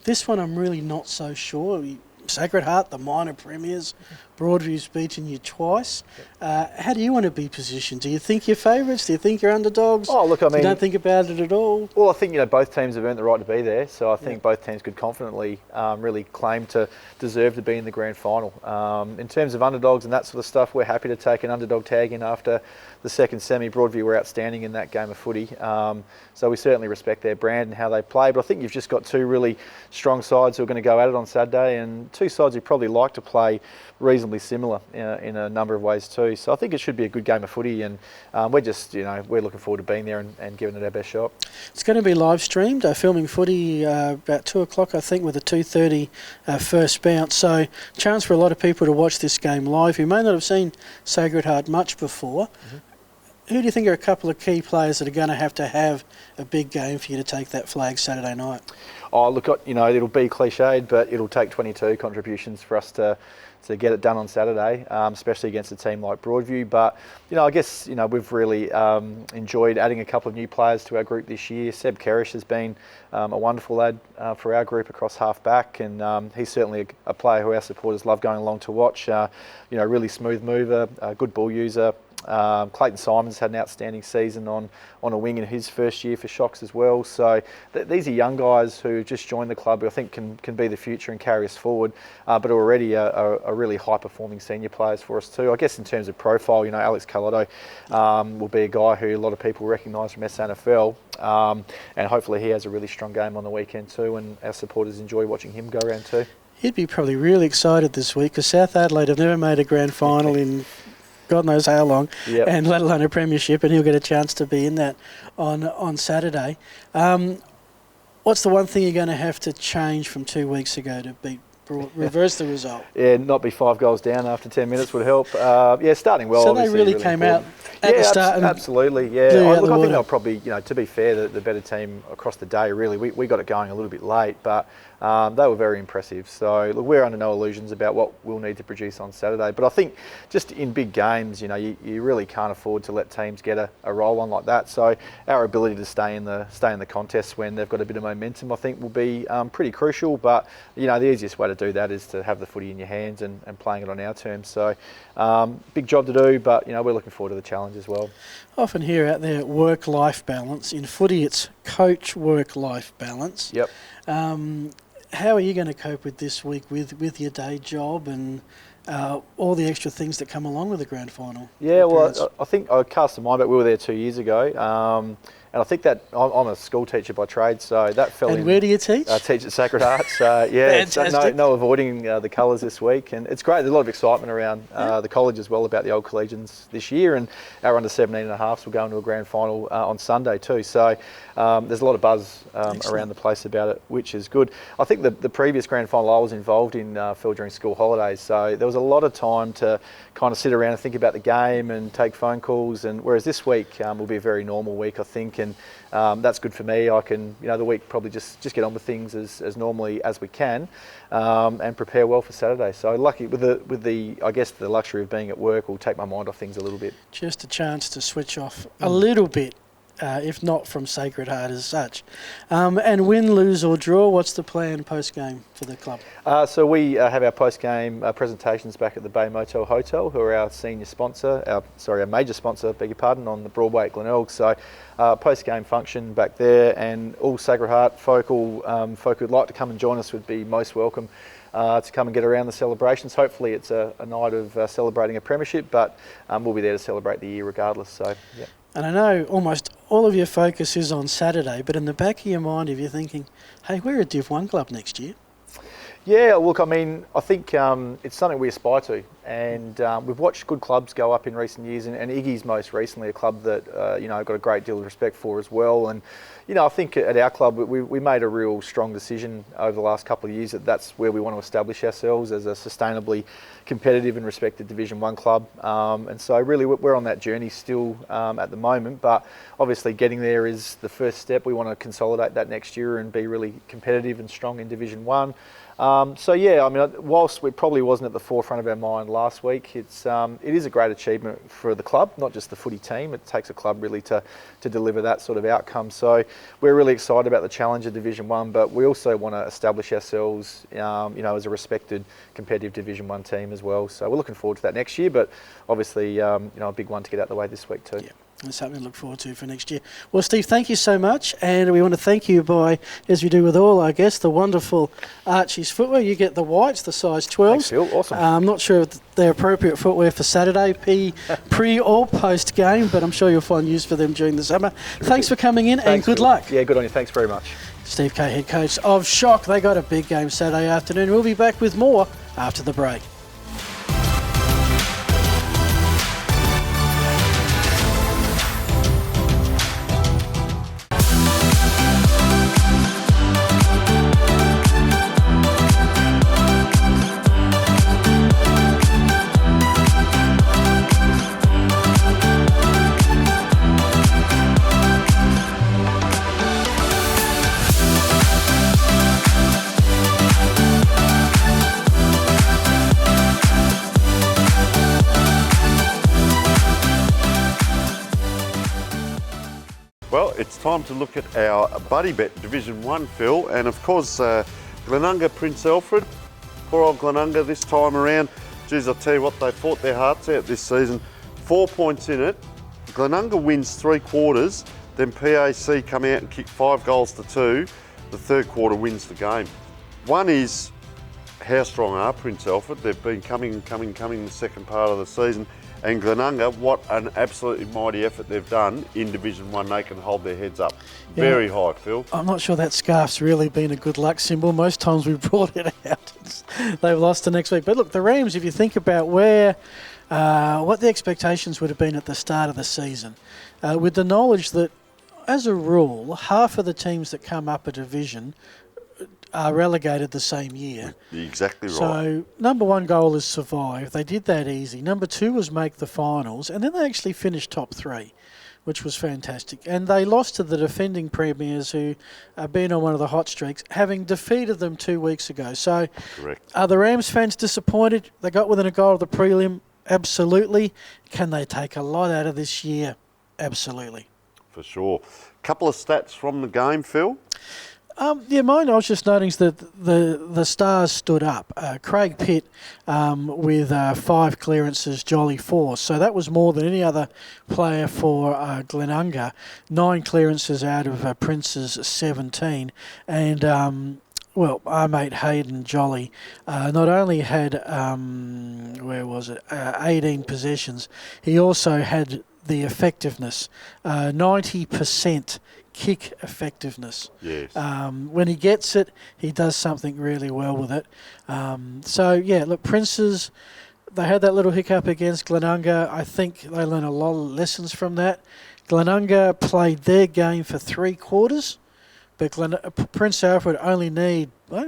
This one I'm really not so sure. Sacred Heart, the minor premiers, Broadview's beaten you twice. How do you want to be positioned? Do you think you're favourites? Do you think you're underdogs? Oh, look, I mean, you don't think about it at all? Well, I think both teams have earned the right to be there, so I think both teams could confidently really claim to deserve to be in the grand final. In terms of underdogs and that sort of stuff, we're happy to take an underdog tag in after the second semi. Broadview were outstanding in that game of footy, so we certainly respect their brand and how they play. But I think you've just got two really strong sides who are going to go at it on Saturday, and two sides who probably like to play reasonably similar in a number of ways too. So I think it should be a good game of footy, and we're just, we're looking forward to being there and giving it our best shot. It's going to be live streamed, filming footy about 2 o'clock, I think, with a 2:30 first bounce. So chance for a lot of people to watch this game live who may not have seen Sacred Heart much before. Mm-hmm. Who do you think are a couple of key players that are going to have a big game for you to take that flag Saturday night? Oh, look, it'll be cliched, but it'll take 22 contributions for us to get it done on Saturday, especially against a team like Broadview. But, I guess, we've really enjoyed adding a couple of new players to our group this year. Seb Kerrish has been a wonderful lad for our group across half-back, and he's certainly a player who our supporters love going along to watch. Really smooth mover, a good ball user. Clayton Simons had an outstanding season on a wing in his first year for SHOCs as well. So these are young guys who just joined the club who I think can be the future and carry us forward, but already are really high-performing senior players for us too. I guess in terms of profile, Alex Carlotto will be a guy who a lot of people recognise from SNFL, and hopefully he has a really strong game on the weekend too, and our supporters enjoy watching him go around too. He'd be probably really excited this week because South Adelaide have never made a grand final in God knows how long, and let alone a premiership, and he'll get a chance to be in that on Saturday. What's the one thing you're going to have to change from 2 weeks ago to reverse the result? Yeah, not be 5 goals down after 10 minutes would help. Starting well. So they really came important. Out at the start. Absolutely. Yeah, I think they'll probably, to be fair, the better team across the day. Really, we got it going a little bit late, but they were very impressive. So look, we're under no illusions about what we'll need to produce on Saturday. But I think just in big games, you really can't afford to let teams get a roll on like that. So our ability to stay in the contest when they've got a bit of momentum, I think, will be pretty crucial. But the easiest way to do that is to have the footy in your hands and playing it on our terms. So big job to do, but we're looking forward to the challenge as well. Often hear out there work-life balance. In footy, it's coach work-life balance. Yep. How are you going to cope with this week with your day job and all the extra things that come along with the grand final? Yeah, well, I think I cast a mind back. We were there 2 years ago. And I think that I'm a school teacher by trade, so that fell in. And where do you teach? I teach at Sacred Heart. No avoiding the colours this week. And it's great. There's a lot of excitement around the college as well about the old collegians this year. And our under 17.5s will go into a grand final on Sunday too. So there's a lot of buzz around the place about it, which is good. I think the previous grand final I was involved in fell during school holidays. So there was a lot of time to kind of sit around and think about the game and take phone calls. And whereas this week will be a very normal week, I think. And that's good for me. I can, the week probably just get on with things as normally as we can, and prepare well for Saturday. So lucky with the I guess the luxury of being at work will take my mind off things a little bit. Just a chance to switch off a little bit. If not from Sacred Heart as such. And win, lose or draw, what's the plan post-game for the club? So we have our post-game presentations back at the Bay Motel Hotel, who are our senior sponsor, our major sponsor, beg your pardon, on the Broadway at Glenelg. So post-game function back there, and all Sacred Heart folk who'd like to come and join us would be most welcome to come and get around the celebrations. Hopefully it's a night of celebrating a premiership, but we'll be there to celebrate the year regardless. So, yeah. And I know almost all of your focus is on Saturday, but in the back of your mind, if you're thinking, hey, we're a Div 1 club next year. Yeah, look, I mean, I think it's something we aspire to. And we've watched good clubs go up in recent years, and Iggy's most recently a club that I've got a great deal of respect for as well. And I think at our club we made a real strong decision over the last couple of years that that's where we want to establish ourselves as a sustainably competitive and respected Division 1 club. And so really we're on that journey still at the moment, but obviously getting there is the first step. We want to consolidate that next year and be really competitive and strong in Division 1. Whilst it probably wasn't at the forefront of our mind last week, it is a great achievement for the club, not just the footy team. It takes a club really to deliver that sort of outcome. So we're really excited about the challenge of Division 1, but we also want to establish ourselves, as a respected competitive Division 1 team as well. So we're looking forward to that next year, but obviously, a big one to get out the way this week too. Yeah. That's something to look forward to for next year. Well, Steve, thank you so much. And we want to thank you by, as we do with all our guests, the wonderful Archie's footwear. You get the whites, the size 12s. Thanks, Phil. Awesome. I'm not sure if they're appropriate footwear for Saturday, pre or post game, but I'm sure you'll find use for them during the summer. Thanks for coming in. Thanks, and good Phil. luck. Yeah, good on you. Thanks very much. Steve Kay, head coach of SHOC. They got a big game Saturday afternoon. We'll be back with more after the break. Well, it's time to look at our BuddyBet Division 1, Phil, and of course Glenunga Prince Alfred. Poor old Glenunga this time around. Geez, I'll tell you what, they fought their hearts out this season. 4 points in it. Glenunga wins 3 quarters, then PAC come out and kick 5 goals to 2. The third quarter wins the game. One is, how strong are Prince Alfred? They've been coming the second part of the season. And Glenunga, what an absolutely mighty effort they've done in Division 1. They can hold their heads up very high, Phil. I'm not sure that scarf's really been a good luck symbol. Most times we've brought it out. They've lost the next week. But look, the Rams, if you think about what the expectations would have been at the start of the season, with the knowledge that, as a rule, half of the teams that come up a division are relegated the same year. Exactly right. So, number one goal is survive. They did that easy. Number 2 was make the finals, and then they actually finished top 3, which was fantastic. And they lost to the defending premiers, who have been on one of the hot streaks, having defeated them 2 weeks ago. So, correct. Are the Rams fans disappointed? They got within a goal of the prelim? Absolutely. Can they take a lot out of this year? Absolutely. For sure. Couple of stats from the game, Phil. Mine, I was just noting that the stars stood up. Craig Pitt with 5 clearances, Jolly 4. So that was more than any other player for Glenunga. 9 clearances out of Prince's 17. And, our mate Hayden Jolly not only had, 18 possessions, he also had the effectiveness, 90%. Kick effectiveness. Yes. When he gets it, he does something really well with it. Princes, they had that little hiccup against Glenunga. I think they learned a lot of lessons from that. Glenunga played their game for 3 quarters, but Prince Alfred only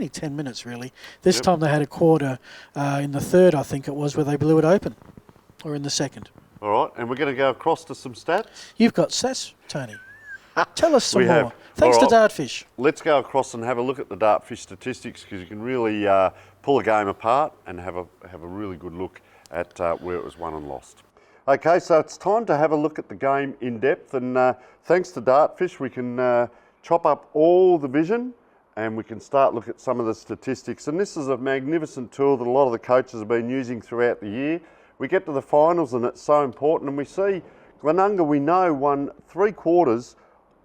10 minutes really. This time they had a quarter in the third, I think it was, where they blew it open, or in the second. All right, and we're going to go across to some stats. You've got stats, Tony. Tell us some more. Have. Thanks right. to Dartfish. Let's go across and have a look at the Dartfish statistics, because you can really pull a game apart and have a really good look at where it was won and lost. Okay, so it's time to have a look at the game in depth, and thanks to Dartfish we can chop up all the vision and we can start look at some of the statistics. And this is a magnificent tool that a lot of the coaches have been using throughout the year. We get to the finals and it's so important, and we see Glenunga, we know, won 3 quarters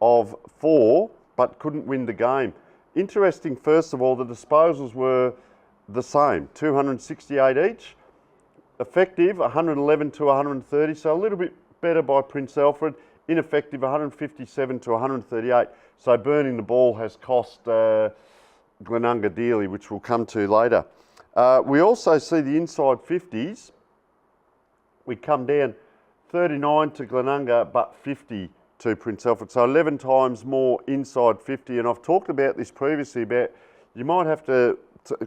of 4, but couldn't win the game. Interesting, first of all, the disposals were the same, 268 each. Effective, 111 to 130, so a little bit better by Prince Alfred. Ineffective, 157 to 138. So burning the ball has cost Glenunga dearly, which we'll come to later. We also see the inside 50s we come down 39 to Glenunga, but 50 to Prince Alfred. So 11 times more inside 50. And I've talked about this previously about you might have to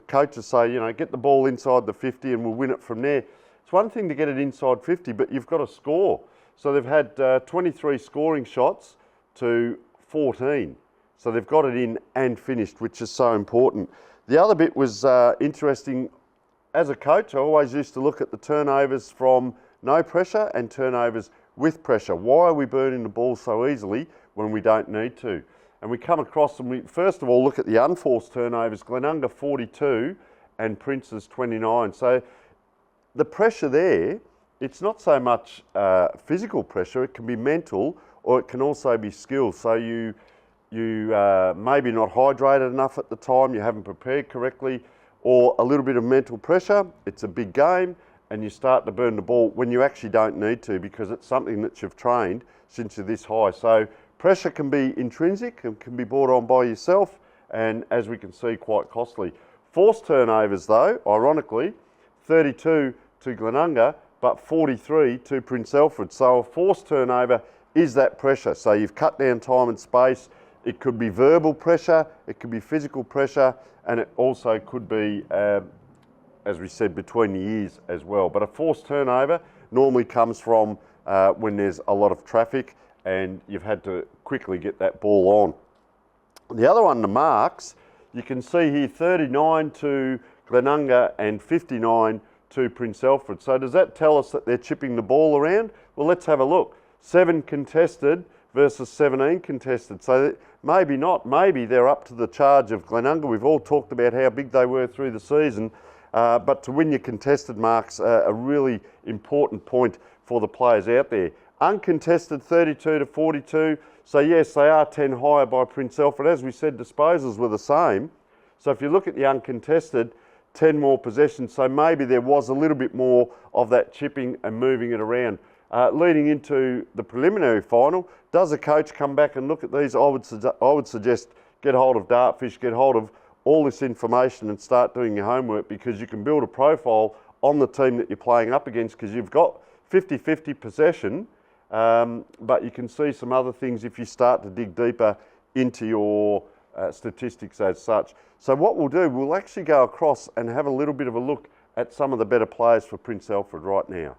coaches say, get the ball inside the 50 and we'll win it from there. It's one thing to get it inside 50, but you've got to score. So they've had 23 scoring shots to 14. So they've got it in and finished, which is so important. The other bit was interesting. As a coach, I always used to look at the turnovers from no pressure and turnovers with pressure. Why are we burning the ball so easily when we don't need to? And we come across and we first of all look at the unforced turnovers. Glenunga 42 and Prince's 29. So the pressure there, it's not so much physical pressure. It can be mental, or it can also be skill. So you maybe not hydrated enough at the time, you haven't prepared correctly, or a little bit of mental pressure. It's a big game and you start to burn the ball when you actually don't need to, because it's something that you've trained since you're this high. So pressure can be intrinsic and can be brought on by yourself, and as we can see, quite costly. Forced turnovers though, ironically, 32 to Glenunga, but 43 to Prince Alfred. So a forced turnover is that pressure. So you've cut down time and space. It could be verbal pressure, it could be physical pressure, and it also could be, as we said, between the ears as well. But a forced turnover normally comes from when there's a lot of traffic and you've had to quickly get that ball on. The other one, the marks, you can see here 39 to Glenunga and 59 to Prince Alfred. So does that tell us that they're chipping the ball around? Well, let's have a look. 7 contested versus 17 contested. So maybe not. Maybe they're up to the charge of Glenunga. We've all talked about how big they were through the season. But to win your contested marks, a really important point for the players out there. Uncontested 32 to 42. So yes, they are 10 higher by Prince Alfred. As we said, disposals were the same. So if you look at the uncontested, 10 more possessions. So maybe there was a little bit more of that chipping and moving it around. Leading into the preliminary final, does a coach come back and look at these? I would suggest get hold of Dartfish, get hold of all this information and start doing your homework, because you can build a profile on the team that you're playing up against, because you've got 50-50 possession, but you can see some other things if you start to dig deeper into your statistics as such. So what we'll do, we'll actually go across and have a little bit of a look at some of the better players for Prince Alfred right now.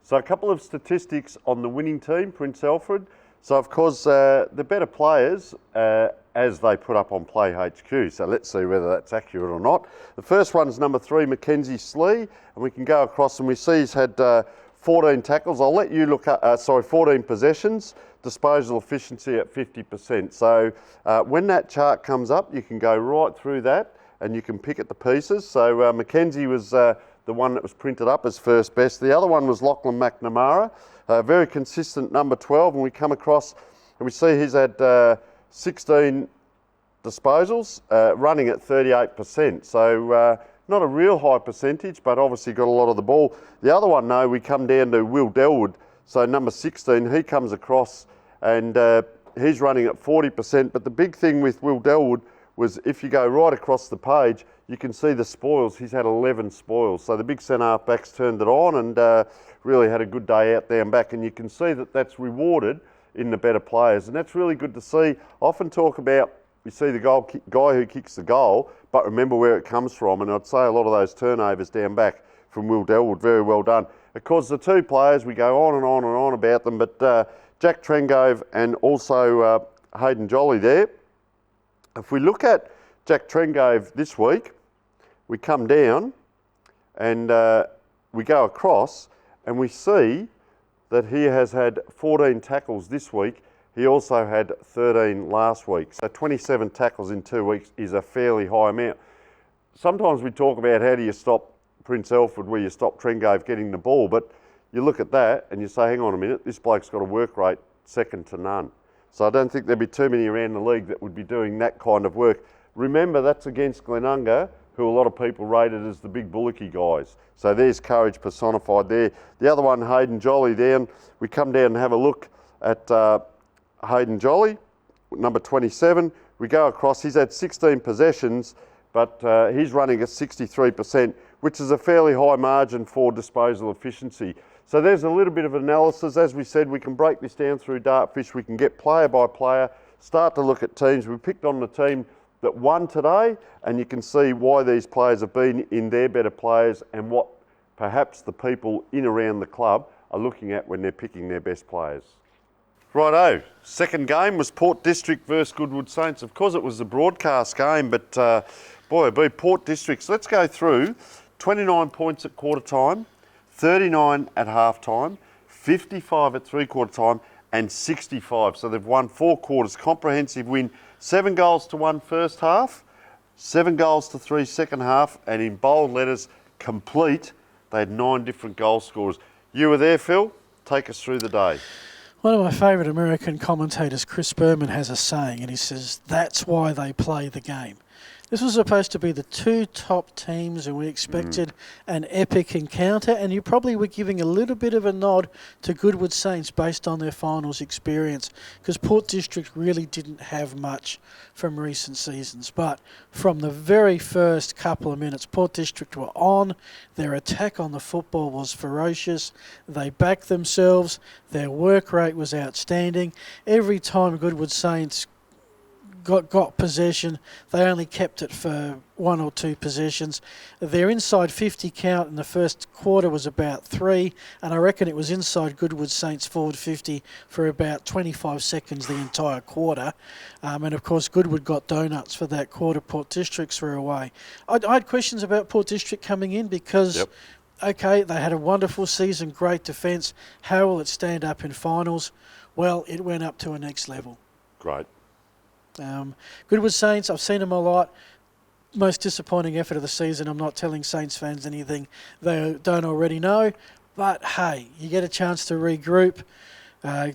So a couple of statistics on the winning team, Prince Alfred. So of course, the better players as they put up on Play HQ. So let's see whether that's accurate or not. The first one's number 3, Mackenzie Slee, and we can go across and we see he's had 14 tackles. I'll let you look at, 14 possessions, disposal efficiency at 50%. So when that chart comes up, you can go right through that and you can pick at the pieces. So Mackenzie was the one that was printed up as first best. The other one was Lachlan McNamara, very consistent number 12, and we come across and we see he's had 16 disposals, running at 38%. So not a real high percentage, but obviously got a lot of the ball. The other one, though, we come down to Will Delwood. So number 16, he comes across and he's running at 40%. But the big thing with Will Delwood was if you go right across the page, you can see the spoils. He's had 11 spoils. So the big centre half-backs turned it on and really had a good day out there and back. And you can see that that's rewarded in the better players. And that's really good to see. I often talk about, you see the guy who kicks the goal, but remember where it comes from. And I'd say a lot of those turnovers down back from Will Delwood, very well done. Of course, the two players, we go on and on and on about them, but Jack Trengove and also Hayden Jolly there. If we look at Jack Trengove this week, we come down and we go across and we see that he has had 14 tackles this week. He also had 13 last week. So 27 tackles in 2 weeks is a fairly high amount. Sometimes we talk about how do you stop Prince Alfred, where you stop Trengove getting the ball, but you look at that and you say, hang on a minute, this bloke's got a work rate second to none. So I don't think there'd be too many around the league that would be doing that kind of work. Remember, that's against Glenunga, who a lot of people rated as the big bullocky guys. So there's courage personified there. The other one, Hayden Jolly, down. We come down and have a look at Hayden Jolly, number 27. We go across, he's had 16 possessions, but he's running at 63%, which is a fairly high margin for disposal efficiency. So there's a little bit of analysis. As we said, we can break this down through Dartfish. We can get player by player, start to look at teams. We picked on the team that won today, and you can see why these players have been in their better players and what perhaps the people in around the club are looking at when they're picking their best players. Righto, second game was Port District versus Goodwood Saints. Of course it was a broadcast game, but boy, it'd be Port District. So let's go through 29 points at quarter time, 39 at half time, 55 at three-quarter time, and 65. So they've won 4 quarters. Comprehensive win, 7 goals to 1 first half, 7 goals to 3 second half, and in bold letters, complete. They had 9 different goal scorers. You were there, Phil. Take us through the day. One of my favourite American commentators, Chris Berman, has a saying, and he says, that's why they play the game. This was supposed to be the 2 top teams, and we expected an epic encounter, and you probably were giving a little bit of a nod to Goodwood Saints based on their finals experience, because Port District really didn't have much from recent seasons. But from the very first couple of minutes, Port District were on. Their attack on the football was ferocious. They backed themselves. Their work rate was outstanding. Every time Goodwood Saints got possession, they only kept it for 1 or 2 possessions. Their inside 50 count in the first quarter was about 3, and I reckon it was inside Goodwood Saints forward 50 for about 25 seconds the entire quarter. And of course Goodwood got donuts for that quarter. Port District threw away. I had questions about Port District coming in because okay, they had a wonderful season, great defence. How will it stand up in finals? Well, it went up to a next level. Great. Goodwood Saints, I've seen them a lot. Most disappointing effort of the season. I'm not telling Saints fans anything they don't already know. But hey, you get a chance to regroup,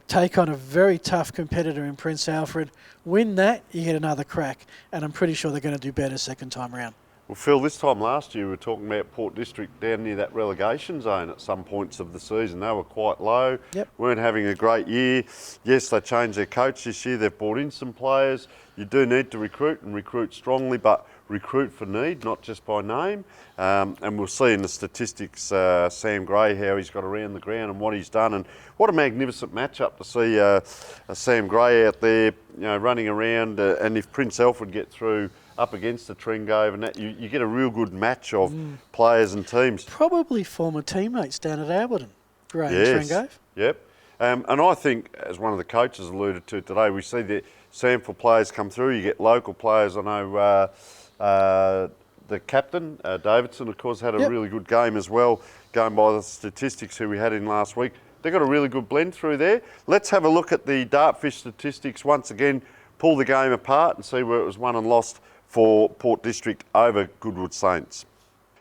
take on a very tough competitor in Prince Alfred, win that, you get another crack. And I'm pretty sure they're going to do better second time round. Well, Phil, this time last year we were talking about Port District down near that relegation zone at some points of the season. They were quite low, weren't having a great year. Yes, they changed their coach this year. They've brought in some players. You do need to recruit and recruit strongly, but recruit for need, not just by name. And we'll see in the statistics, Sam Gray, how he's got around the ground and what he's done. And what a magnificent matchup to see Sam Gray out there, running around. And if Prince Alfred get through up against the Tringove and that, you get a real good match of players and teams. Probably former teammates down at Alberton, Gray and Tringove. Yep. And I think, as one of the coaches alluded to today, we see the sample players come through. You get local players. I know the captain, Davidson, of course, had a really good game as well, going by the statistics who we had in last week. They've got a really good blend through there. Let's have a look at the Dartfish statistics once again, pull the game apart and see where it was won and lost for Port District over Goodwood Saints.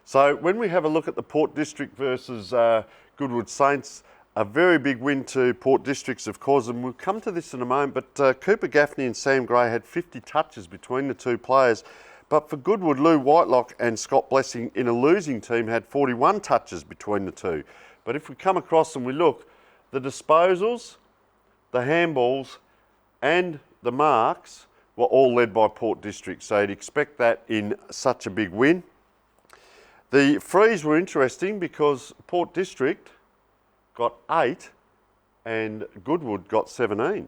So when we have a look at the Port District versus Goodwood Saints, a very big win to Port Districts, of course, and we'll come to this in a moment, but Cooper Gaffney and Sam Gray had 50 touches between the 2 players. But for Goodwood, Lou Whitelock and Scott Blessing in a losing team had 41 touches between the 2. But if we come across and we look, the disposals, the handballs and the marks were all led by Port District, so you'd expect that in such a big win. The frees were interesting because Port District got 8 and Goodwood got 17.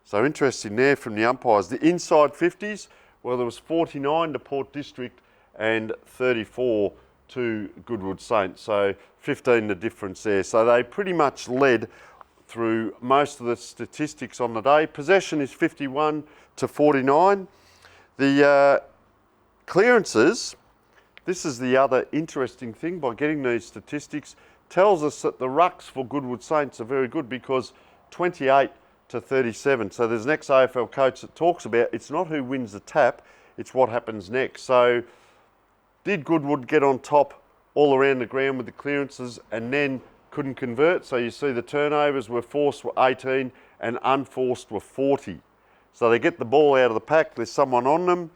So interesting there from the umpires. The inside 50s, well, there was 49 to Port District and 34 to Goodwood Saints, so 15 the difference there. So they pretty much led through most of the statistics on the day. Possession is 51 to 49. The clearances, this is the other interesting thing by getting these statistics, tells us that the rucks for Goodwood Saints are very good because 28 to 37. So there's an ex-AFL coach that talks about it's not who wins the tap, it's what happens next. So did Goodwood get on top all around the ground with the clearances and then couldn't convert? So you see the turnovers were forced were 18 and unforced were 40. So they get the ball out of the pack, there's someone on them,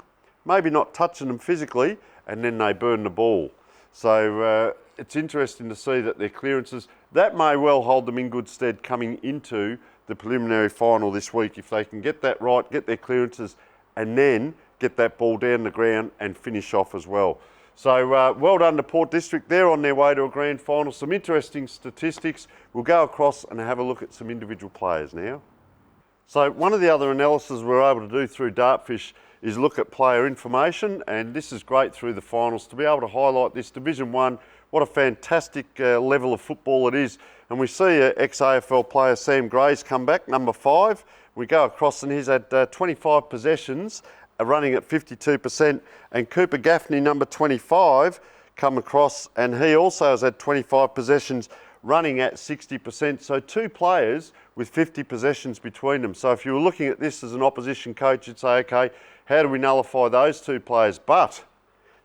maybe not touching them physically, and then they burn the ball. So it's interesting to see that their clearances, that may well hold them in good stead coming into the preliminary final this week if they can get that right, get their clearances, and then get that ball down the ground and finish off as well. So well done to Port District. They're on their way to a grand final. Some interesting statistics. We'll go across and have a look at some individual players now. So one of the other analyses we're able to do through Dartfish is look at player information, and this is great through the finals to be able to highlight this Division 1. What a fantastic level of football it is. And we see ex-AFL player Sam Gray's come back, number 5. We go across and he's had 25 possessions, running at 52%, and Cooper Gaffney, number 25, come across and he also has had 25 possessions, running at 60%. So 2 players with 50 possessions between them. So if you were looking at this as an opposition coach, you'd say, okay, how do we nullify those 2 players? But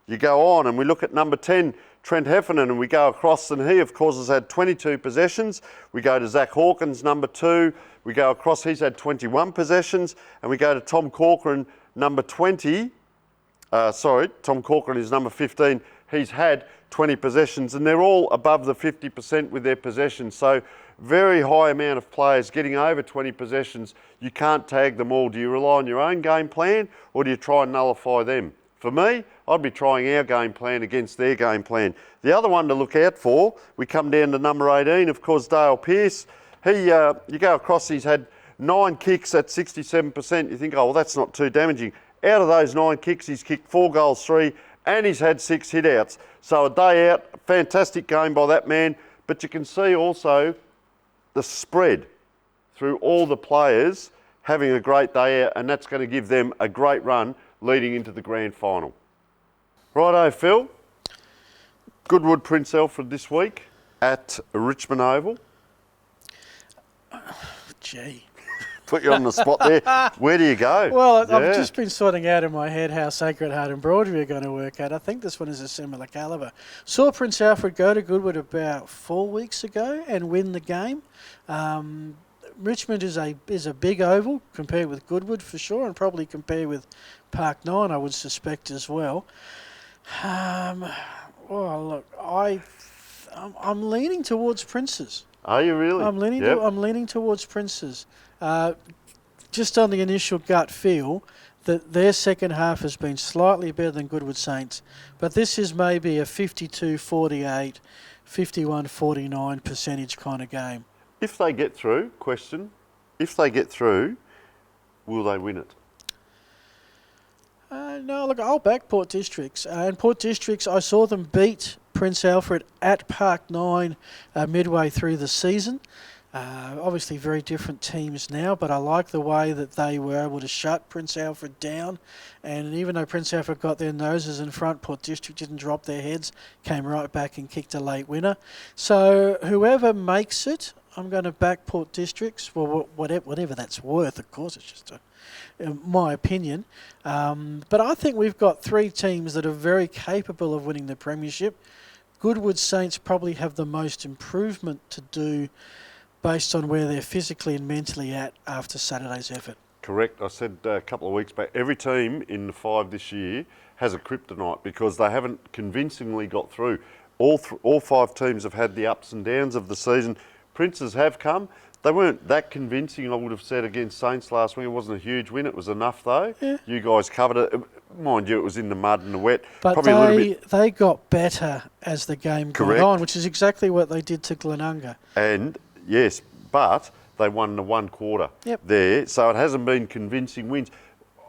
you go on and we look at number 10, Trent Heffernan, and we go across and he, of course, has had 22 possessions. We go to Zach Hawkins, number 2. We go across, he's had 21 possessions. And we go to Tom Corcoran, number 20. Tom Corcoran is number 15. He's had 20 possessions, and they're all above the 50% with their possessions. So very high amount of players getting over 20 possessions. You can't tag them all. Do you rely on your own game plan, or do you try and nullify them? For me, I'd be trying our game plan against their game plan. The other one to look out for, we come down to number 18, of course, Dale Pearce. You go across, he's had 9 kicks at 67%. You think, oh, well, that's not too damaging. Out of those 9 kicks, he's kicked 4 goals, 3, and he's had 6 hit-outs. So a day out, fantastic game by that man. But you can see also the spread through all the players having a great day out, and that's going to give them a great run leading into the grand final. Righto, Phil. Goodwood Prince Alfred this week at Richmond Oval. Gee. Put you on the spot there. Where do you go? Well, I've just been sorting out in my head how Sacred Heart and Broadview are going to work out. I think this one is a similar calibre. Saw Prince Alfred go to Goodwood about 4 weeks ago and win the game. Richmond is a big oval compared with Goodwood for sure, and probably compared with Park 9, I would suspect as well. Well, look, I'm leaning towards Princes. Are you really? I'm leaning towards Princes. Just on the initial gut feel that their second half has been slightly better than Goodwood Saints, but this is maybe a 52-48, 51-49 percentage kind of game. If they get through, if they get through, will they win it? No, look, I'll back Port Districts. And Port Districts, I saw them beat Prince Alfred at Park 9 midway through the season. Obviously very different teams now, but I like the way that they were able to shut Prince Alfred down. And even though Prince Alfred got their noses in front, Port District didn't drop their heads, came right back and kicked a late winner. So whoever makes it, I'm going to back Port Districts. Well, whatever that's worth, of course, it's just my opinion. But I think we've got 3 teams that are very capable of winning the premiership. Goodwood Saints probably have the most improvement to do based on where they're physically and mentally at after Saturday's effort. Correct. I said a couple of weeks back, every team in the 5 this year has a kryptonite because they haven't convincingly got through. All 5 teams have had the ups and downs of the season. Princes have come. They weren't that convincing, I would have said, against Saints last week. It wasn't a huge win. It was enough, though. Yeah. You guys covered it. Mind you, it was in the mud and the wet. But probably they got better as the game got on, which is exactly what they did to Glenunga. And, yes, but they won the 1 quarter there. So it hasn't been convincing wins.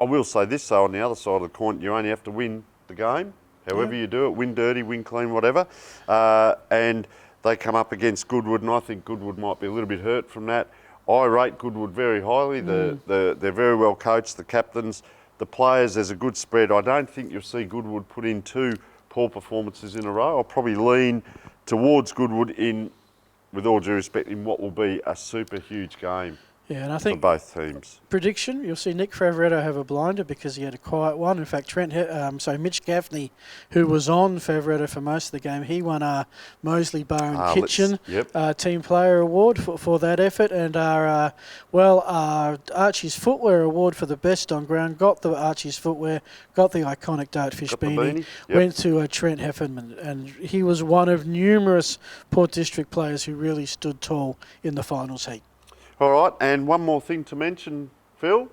I will say this, though, on the other side of the coin, you only have to win the game, however you do it, win dirty, win clean, whatever. And they come up against Goodwood, and I think Goodwood might be a little bit hurt from that. I rate Goodwood very highly. They're very well coached, the captains, the players. There's a good spread. I don't think you'll see Goodwood put in 2 poor performances in a row. I'll probably lean towards Goodwood in, with all due respect, in what will be a super huge game. Yeah, and I think for both teams. Prediction: you'll see Nick Favoretto have a blinder because he had a quiet one. In fact, Mitch Gaffney, who was on Favoretto for most of the game, he won our Moseley Bar and Kitchen Team Player Award for that effort, and our Archie's Footwear Award for the best on ground. Got the Archie's Footwear, got the iconic Dartfish beanie. Went to Trent Heffernan, and he was one of numerous Port District players who really stood tall in the finals heat. All right, and one more thing to mention, Phil.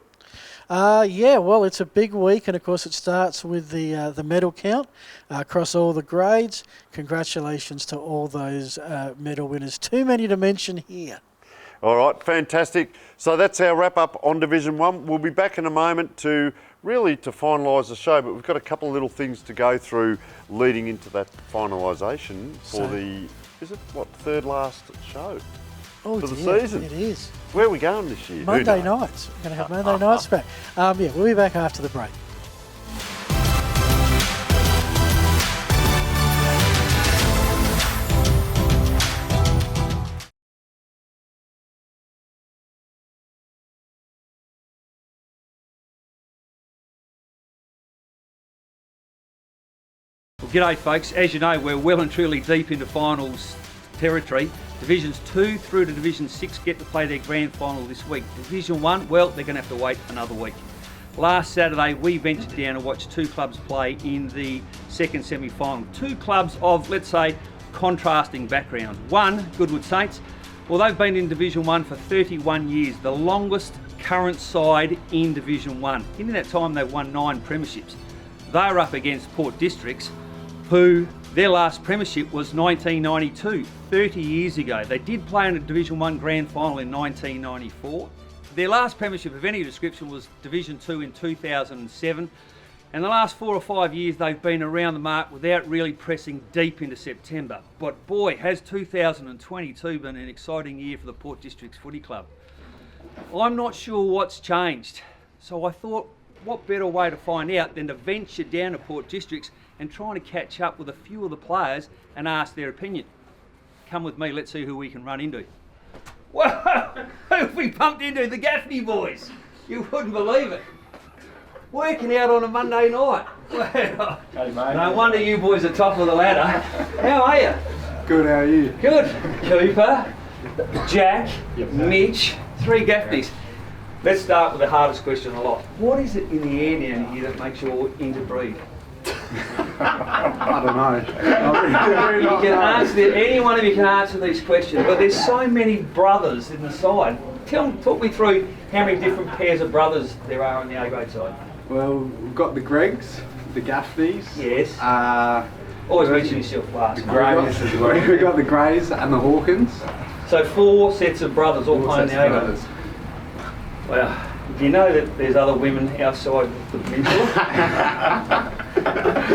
Yeah, well, it's a big week, and of course it starts with the medal count across all the grades. Congratulations to all those medal winners. Too many to mention here. All right, fantastic. So that's our wrap up on Division 1. We'll be back in a moment to finalise the show, but we've got a couple of little things to go through leading into that finalisation for third last show for the season. It is. Where are we going this year? Monday nights. We're going to have Monday nights back. We'll be back after the break. G'day folks, as you know we're well and truly deep into finals territory. Divisions 2 through to Division 6 get to play their grand final this week. Division 1, well, they're going to have to wait another week. Last Saturday we ventured down to watch two clubs play in the second semi-final. Two clubs of, let's say, contrasting backgrounds. One, Goodwood Saints, well, they've been in Division 1 for 31 years, the longest current side in Division 1. In that time they've won 9 premierships. They're up against Port Districts, who their last premiership was 1992, 30 years ago. They did play in a Division 1 grand final in 1994. Their last premiership of any description was Division 2 in 2007. And the last 4 or 5 years they've been around the mark without really pressing deep into September. But boy, has 2022 been an exciting year for the Port Districts Footy Club. I'm not sure what's changed. So I thought, what better way to find out than to venture down to Port Districts and trying to catch up with a few of the players and ask their opinion. Come with me, let's see who we can run into. Whoa! Who have we bumped into? The Gaffney boys. You wouldn't believe it. Working out on a Monday night. Wow. Hey mate. No wonder you boys are top of the ladder. How are you? Good, how are you? Good. Cooper, Jack, Mitch, 3 Gaffneys. Let's start with the hardest question of the lot. What is it in the air down here that makes you all interbreed? I don't know. You can answer any one of you can answer these questions, but there's so many brothers in the side. Talk me through how many different pairs of brothers there are on the A-grade side. Well, we've got the Gregs, the Gaffneys. Yes. Always mention yourself last. The Greys as well. We've got the Greys and the Hawkins. So 4 sets of brothers all playing the A-grade. Well, do you know that there's other women outside the peninsula?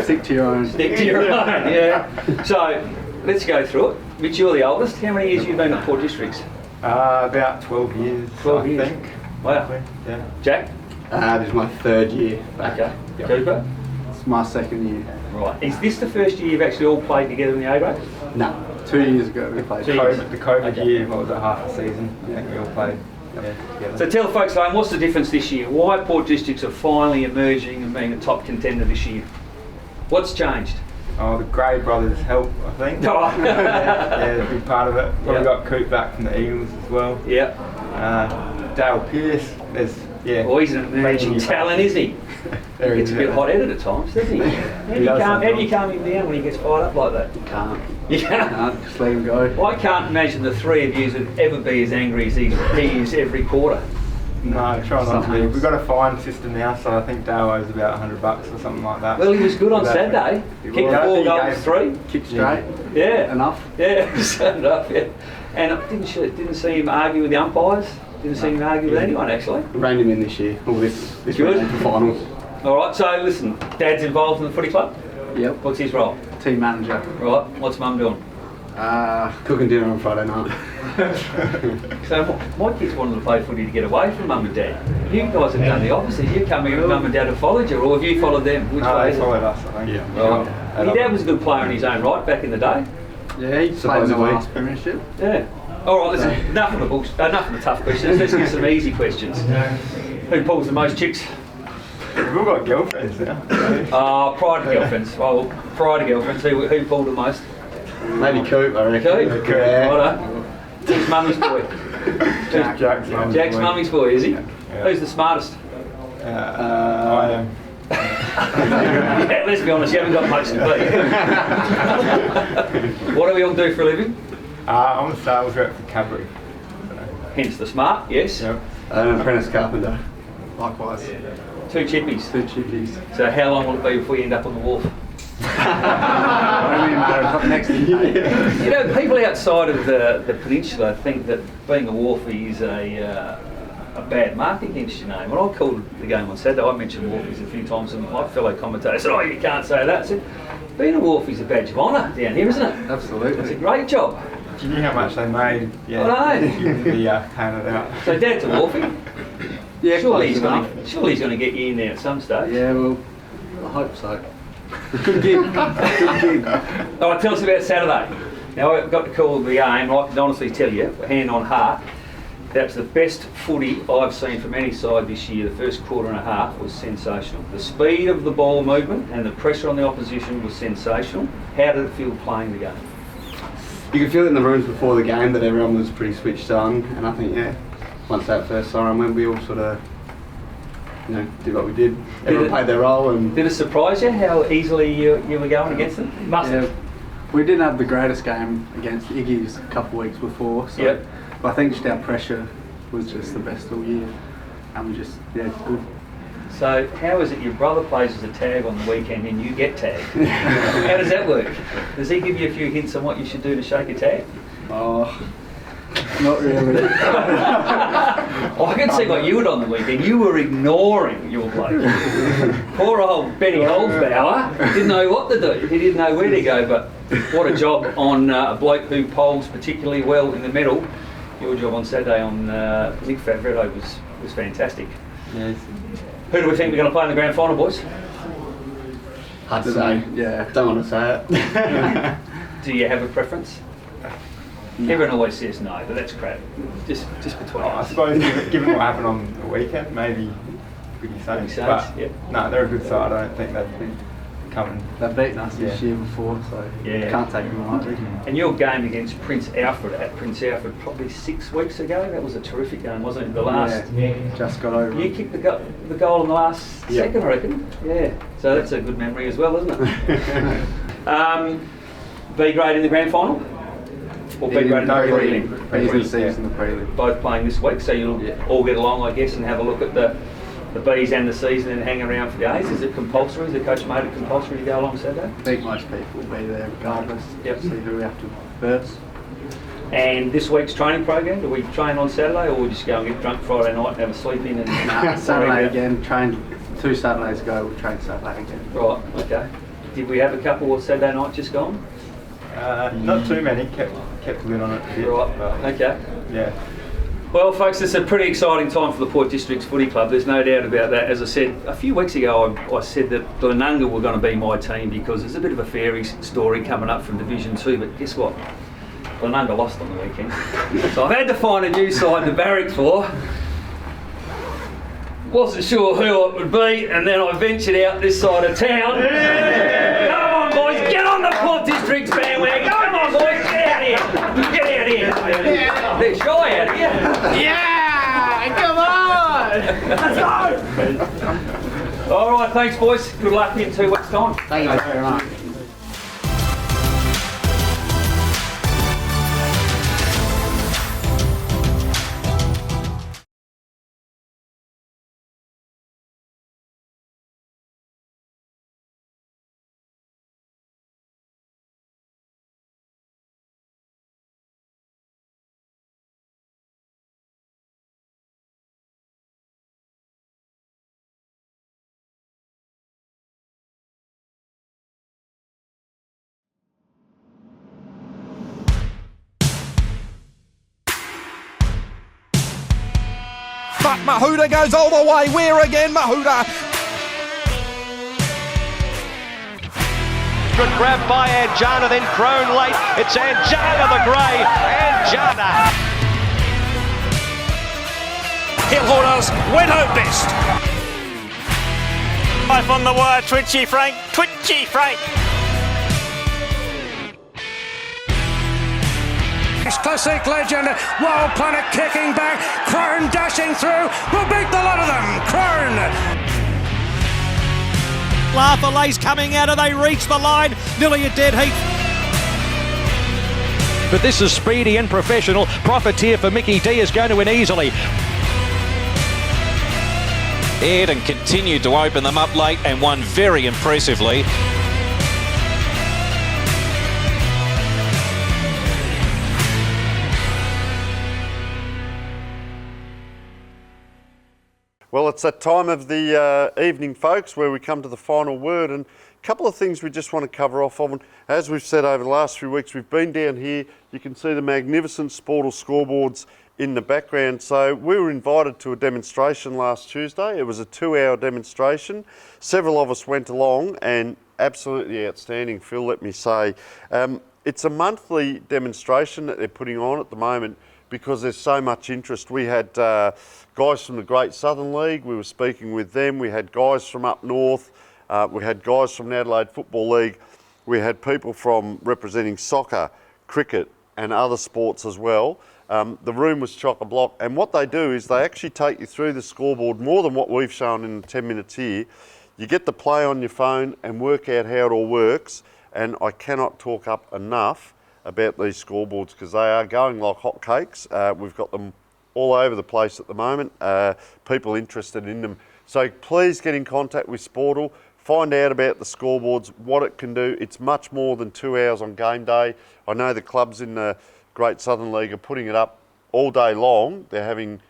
Stick to your own. Stick to your own, yeah. So, let's go through it. Mitch, you're the oldest. How many years have you been at Port Districts? About 12 years, 12 I years. think. Wow. Yeah. Jack? This is my 3rd year back. Okay. Yep. Cooper? It's my 2nd year. Right. Is this the first year you've actually all played together in the A-grade? No, 2 years ago we played. The COVID year, what was it, half the season? I think we all played. Yeah, so tell the folks at home, what's the difference this year? Why Port Districts are finally emerging and being a top contender this year? What's changed? Oh, the Gray brothers help, I think. Yeah, a big part of it. Probably got Coop back from the Eagles as well. Yeah. Dale Pearce, Oh, he's an emerging talent, isn't he? He gets a bit hot-headed at times, doesn't he? How do you calm him down when he gets fired up like that? You can't. You can't? No, just let him go. I can't imagine the 3 of you would ever be as angry as he is every quarter. No, try not to be. We've got a fine system now, so I think Dale owes about $100 or something like that. Well, he was good on Saturday. Kicked the ball, goals 3. Kick straight. Yeah. Enough. Yeah, enough, yeah. And I didn't see him argue with the umpires. Didn't see him argue with anyone, actually. Reined him in this year. All this good. Round for finals. All right, so listen, Dad's involved in the footy club? Yep. What's his role? Team manager. Right, what's Mum doing? Cooking dinner on Friday night. So my kids wanted to play footy to get away from Mum and Dad. You guys have done the opposite. You come here and Mum and Dad have followed you, or have you followed them? Which way they followed us, I think. Yeah. Right. Your dad was a good player in his own right back in the day. Yeah, he played in the last premiership. Yeah. All right, listen, enough of the tough questions. Let's get some easy questions. Who pulls the most chicks? We've all got girlfriends now. Prior to girlfriends. Well, prior to girlfriends, who pulled the most? Maybe Coop, I reckon. Coop? Yeah. Righto. Who's Mummy's boy? Jack's mummy's boy, is he? Yeah. Who's the smartest? I am. Yeah, let's be honest, you haven't got much to be. What do we all do for a living? I'm a sales rep for Cadbury. Hence the smart, yes. Yep. I'm an apprentice carpenter. Likewise. 2 chippies. 2 chippies. So how long will it be before you end up on the wharf? Next to you. You know, people outside of the peninsula think that being a wharfie is a bad mark against your name. When I called the game on Saturday, I mentioned wharfies a few times, and my fellow commentators said, "Oh, you can't say that." I said, being a wharfie is a badge of honour down here, isn't it? Absolutely. It's a great job. Do you knew how much they made? Yeah. I know. You would be handed out. So Dad's a wharfie. Yeah, surely he's going to get you in there at some stage. Yeah, well, I hope so. Good gig. Good gig. All right, tell us about Saturday. Now, I got to call the game, and I can honestly tell you, hand on heart, that's the best footy I've seen from any side this year. The first quarter and a half was sensational. The speed of the ball movement and the pressure on the opposition was sensational. How did it feel playing the game? You could feel it in the rooms before the game that everyone was pretty switched on, and I think, yeah, once that first siren went, we all sort of, did what we did. Everyone played their role. And did it surprise you how easily you were going against them? Must have. We didn't have the greatest game against Iggy's a couple of weeks before, so I think just our pressure was just the best all year, and we just, it's good. So how is it your brother plays as a tag on the weekend and you get tagged? How does that work? Does he give you a few hints on what you should do to shake a tag? Oh, not really. I can see what you were on the weekend. You were ignoring your bloke. Poor old Benny Holzbauer didn't know what to do. He didn't know where to go, but what a job on a bloke who polls particularly well in the middle. Your job on Saturday on Nick Favretto was fantastic. Yes. Who do we think we're going to play in the grand final, boys? hard to say. Yeah. Don't want to say it. Do you have a preference? No. Everyone always says no, but that's crap. Just between us. I suppose given what happened on the weekend, maybe pretty safe. But no, they're a good side. I don't think they've been coming. They've beaten us this year before, so can't take them lightly. And your game against Prince Alfred at Prince Alfred probably 6 weeks ago, that was a terrific game, wasn't it? The last, just got over. You kicked the goal in the last second, I reckon. Yeah, so that's a good memory as well, isn't it? B grade in the grand final. Or B grade in the prelim. Season, the prelim. Both playing this week, so you'll all get along, I guess, and have a look at the Bs and the Cs and then hang around for the As. Is it compulsory? Has the coach made it compulsory to go along Saturday? I think most people will be there regardless. Yep. See who we have to verse. And this week's training program, do we train on Saturday or we just go and get drunk Friday night and have a sleep in? And Saturday again, trained 2 Saturdays ago, we'll train Saturday again. Right, okay. Did we have a couple of Saturday night just gone? Not too many, kept a lid on it a bit. Right, okay. Yeah. Well, folks, it's a pretty exciting time for the Port Districts Footy Club. There's no doubt about that. As I said, a few weeks ago, I said that Glenunga were going to be my team because there's a bit of a fairy story coming up from Division 2, but guess what? Glenunga lost on the weekend. So I've had to find a new side to barrack for. Wasn't sure who it would be, and then I ventured out this side of town. Yeah! Come on, boys, get on the Port Districts bandwagon. Come on, boys, get out here. Get out here. They're shy out here. Yeah! Come on! Let's go! All right, thanks, boys. Good luck in 2 weeks' time. Thank you very much. But Mahuta goes all the way. Where again, Mahuta? Good grab by Anjana, then Crone late. It's Anjana the Grey. Anjana. Hillholders win out best. Life on the wire, Twitchy Frank. Twitchy Frank. Classic legend, Wild Planet kicking back, Crone dashing through, will beat the lot of them, Crone! Larthalay's coming out, they reach the line, nearly a dead heat. But this is speedy and professional. Profiteer for Mickey D is going to win easily. aired and continued to open them up late and won very impressively. Well, it's that time of the evening, folks, where we come to the final word, and a couple of things we just want to cover off on. As we've said over the last few weeks, we've been down here. You can see the magnificent Sportal scoreboards in the background. So we were invited to a demonstration last Tuesday. It was a 2-hour demonstration. Several of us went along, and absolutely outstanding, Phil, let me say. It's a monthly demonstration that they're putting on at the moment because there's so much interest. We had guys from the Great Southern League, we were speaking with them. We had guys from up north, we had guys from the Adelaide Football League. We had people from representing soccer, cricket and other sports as well. The room was chock-a-block, and what they do is they actually take you through the scoreboard more than what we've shown in 10 minutes here. You get to play on your phone and work out how it all works, and I cannot talk up enough about these scoreboards because they are going like hotcakes. We've got them all over the place at the moment, people interested in them. So please get in contact with Sportal, find out about the scoreboards, what it can do. It's much more than 2 hours on game day. I know the clubs in the Great Southern League are putting it up all day long. They're having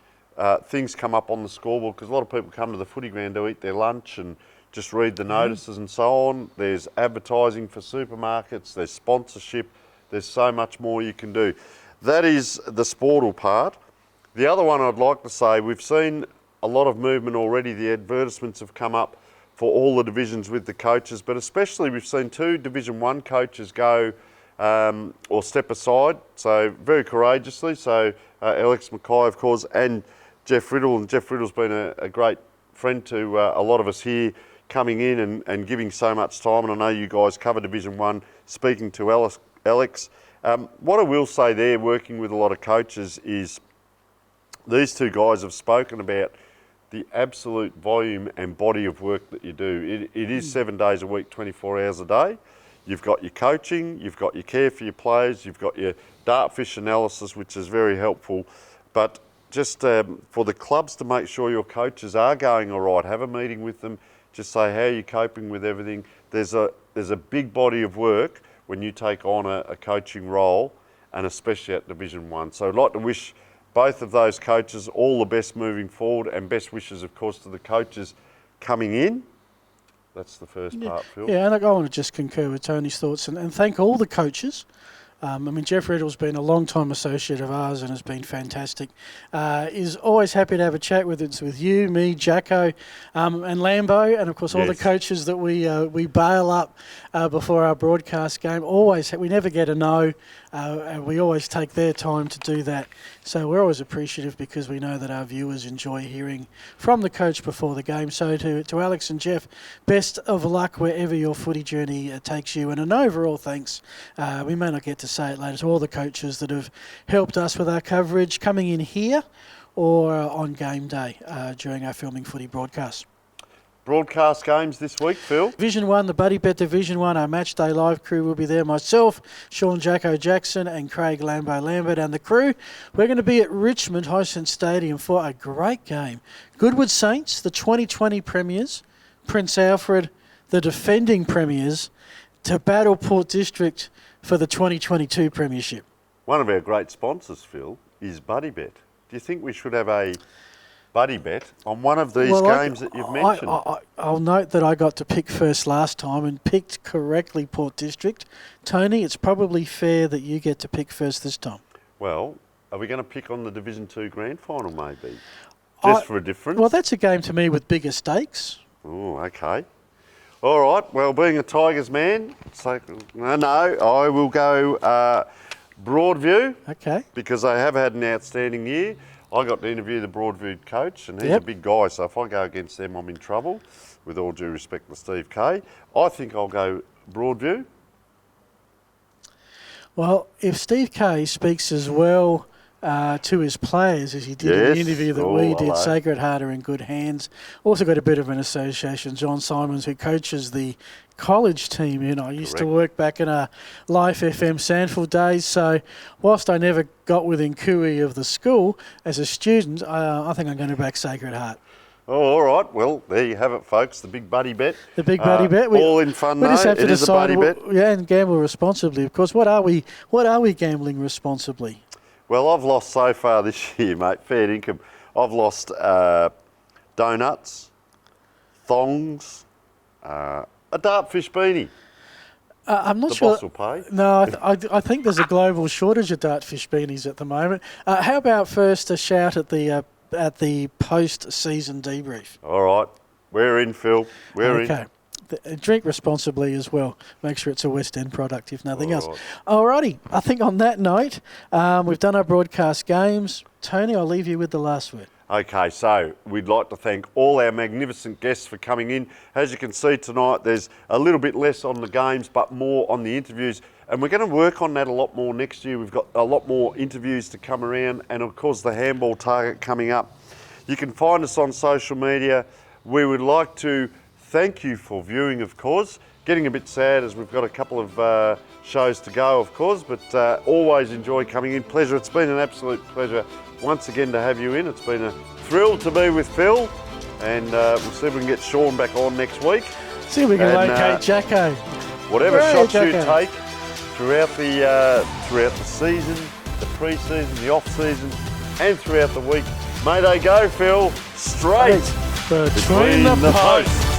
things come up on the scoreboard because a lot of people come to the footy ground to eat their lunch and just read the notices and so on. There's advertising for supermarkets, there's sponsorship, there's so much more you can do. That is the Sportal part. The other one I'd like to say, we've seen a lot of movement already. The advertisements have come up for all the divisions with the coaches, but especially we've seen 2 Division 1 coaches go or step aside, so very courageously. So Alex Mackay, of course, and Jeff Riddle. And Jeff Riddle's been a great friend to a lot of us here, coming in and giving so much time. And I know you guys cover Division 1, speaking to Alex. What I will say there, working with a lot of coaches, is these 2 guys have spoken about the absolute volume and body of work that you do. It is 7 days a week, 24 hours a day. You've got your coaching, you've got your care for your players, you've got your dartfish analysis, which is very helpful. But just for the clubs to make sure your coaches are going all right, have a meeting with them, just say, how are you coping with everything? There's a big body of work when you take on a coaching role, and especially at Division 1. So I'd like to wish both of those coaches all the best moving forward, and best wishes, of course, to the coaches coming in. That's the first part, Phil. Yeah, and I want to just concur with Tony's thoughts and thank all the coaches. I mean, Jeff Riddle's been a long-time associate of ours and has been fantastic. Is always happy to have a chat, whether it's with you, me, Jacko, and Lambo, and of course all the coaches that we bail up before our broadcast game. We never get a no, and we always take their time to do that. So we're always appreciative because we know that our viewers enjoy hearing from the coach before the game. So to Alex and Jeff, best of luck wherever your footy journey takes you, and an overall thanks. We may not get to say it later, to all the coaches that have helped us with our coverage coming in here or on game day during our filming footy broadcasts. Broadcast games this week, Phil? Division 1, the BuddyBet Division 1, our match day live crew will be there. Myself, Sean Jacko Jackson and Craig Lambo Lambert and the crew. We're going to be at Richmond Hisense Stadium for a great game. Goodwood Saints, the 2020 premiers, Prince Alfred, the defending premiers, to battle Port District for the 2022 premiership. One of our great sponsors, Phil, is BuddyBet. Do you think we should have a BuddyBet on one of these games that you've mentioned? I'll note that I got to pick first last time and picked correctly Port District. Tony, it's probably fair that you get to pick first this time. Well, are we going to pick on the Division 2 grand final maybe? Just for a difference? Well, that's a game to me with bigger stakes. Oh, okay. All right, well, being a Tigers man, I will go Broadview. Okay. Because they have had an outstanding year. I got to interview the Broadview coach, and he's a big guy, so if I go against them, I'm in trouble, with all due respect to Steve Kay. I think I'll go Broadview. Well, if Steve Kay speaks as well to his players as he did in the interview that we did, Sacred Heart are in good hands. Also got a bit of an association, John Simons, who coaches the college team. You know, I used to work back in a Life FM Sandford days, so whilst I never got within cooey of the school as a student, I think I'm going to back Sacred Heart. Oh, all right. Well, there you have it, folks. The big buddy bet. The big buddy bet. All in fun, we though. Just have to it is a buddy bet. Yeah, and gamble responsibly. Of course, what are we gambling responsibly? Well, I've lost so far this year, mate. Fair income. I've lost donuts, thongs, a dartfish beanie. I'm not the sure. Boss will pay. No, I think there's a global shortage of dartfish beanies at the moment. How about first a shout at the post-season debrief? All right. We're in, Phil. We're in. Okay. Drink responsibly as well. Make sure it's a West End product, if nothing else. Right. Alrighty. I think on that note, we've done our broadcast games. Tony, I'll leave you with the last word. Okay, so we'd like to thank all our magnificent guests for coming in. As you can see tonight, there's a little bit less on the games, but more on the interviews. And we're going to work on that a lot more next year. We've got a lot more interviews to come around, and of course the handball target coming up. You can find us on social media. We would like to thank you for viewing, of course. Getting a bit sad as we've got a couple of shows to go, of course, but always enjoy coming in. Pleasure. It's been an absolute pleasure once again to have you in. It's been a thrill to be with Phil, and we'll see if we can get Sean back on next week. See if we can locate Jacko. Whatever shots you take throughout the season, the pre-season, the off-season, and throughout the week, may they go, Phil, straight between the posts.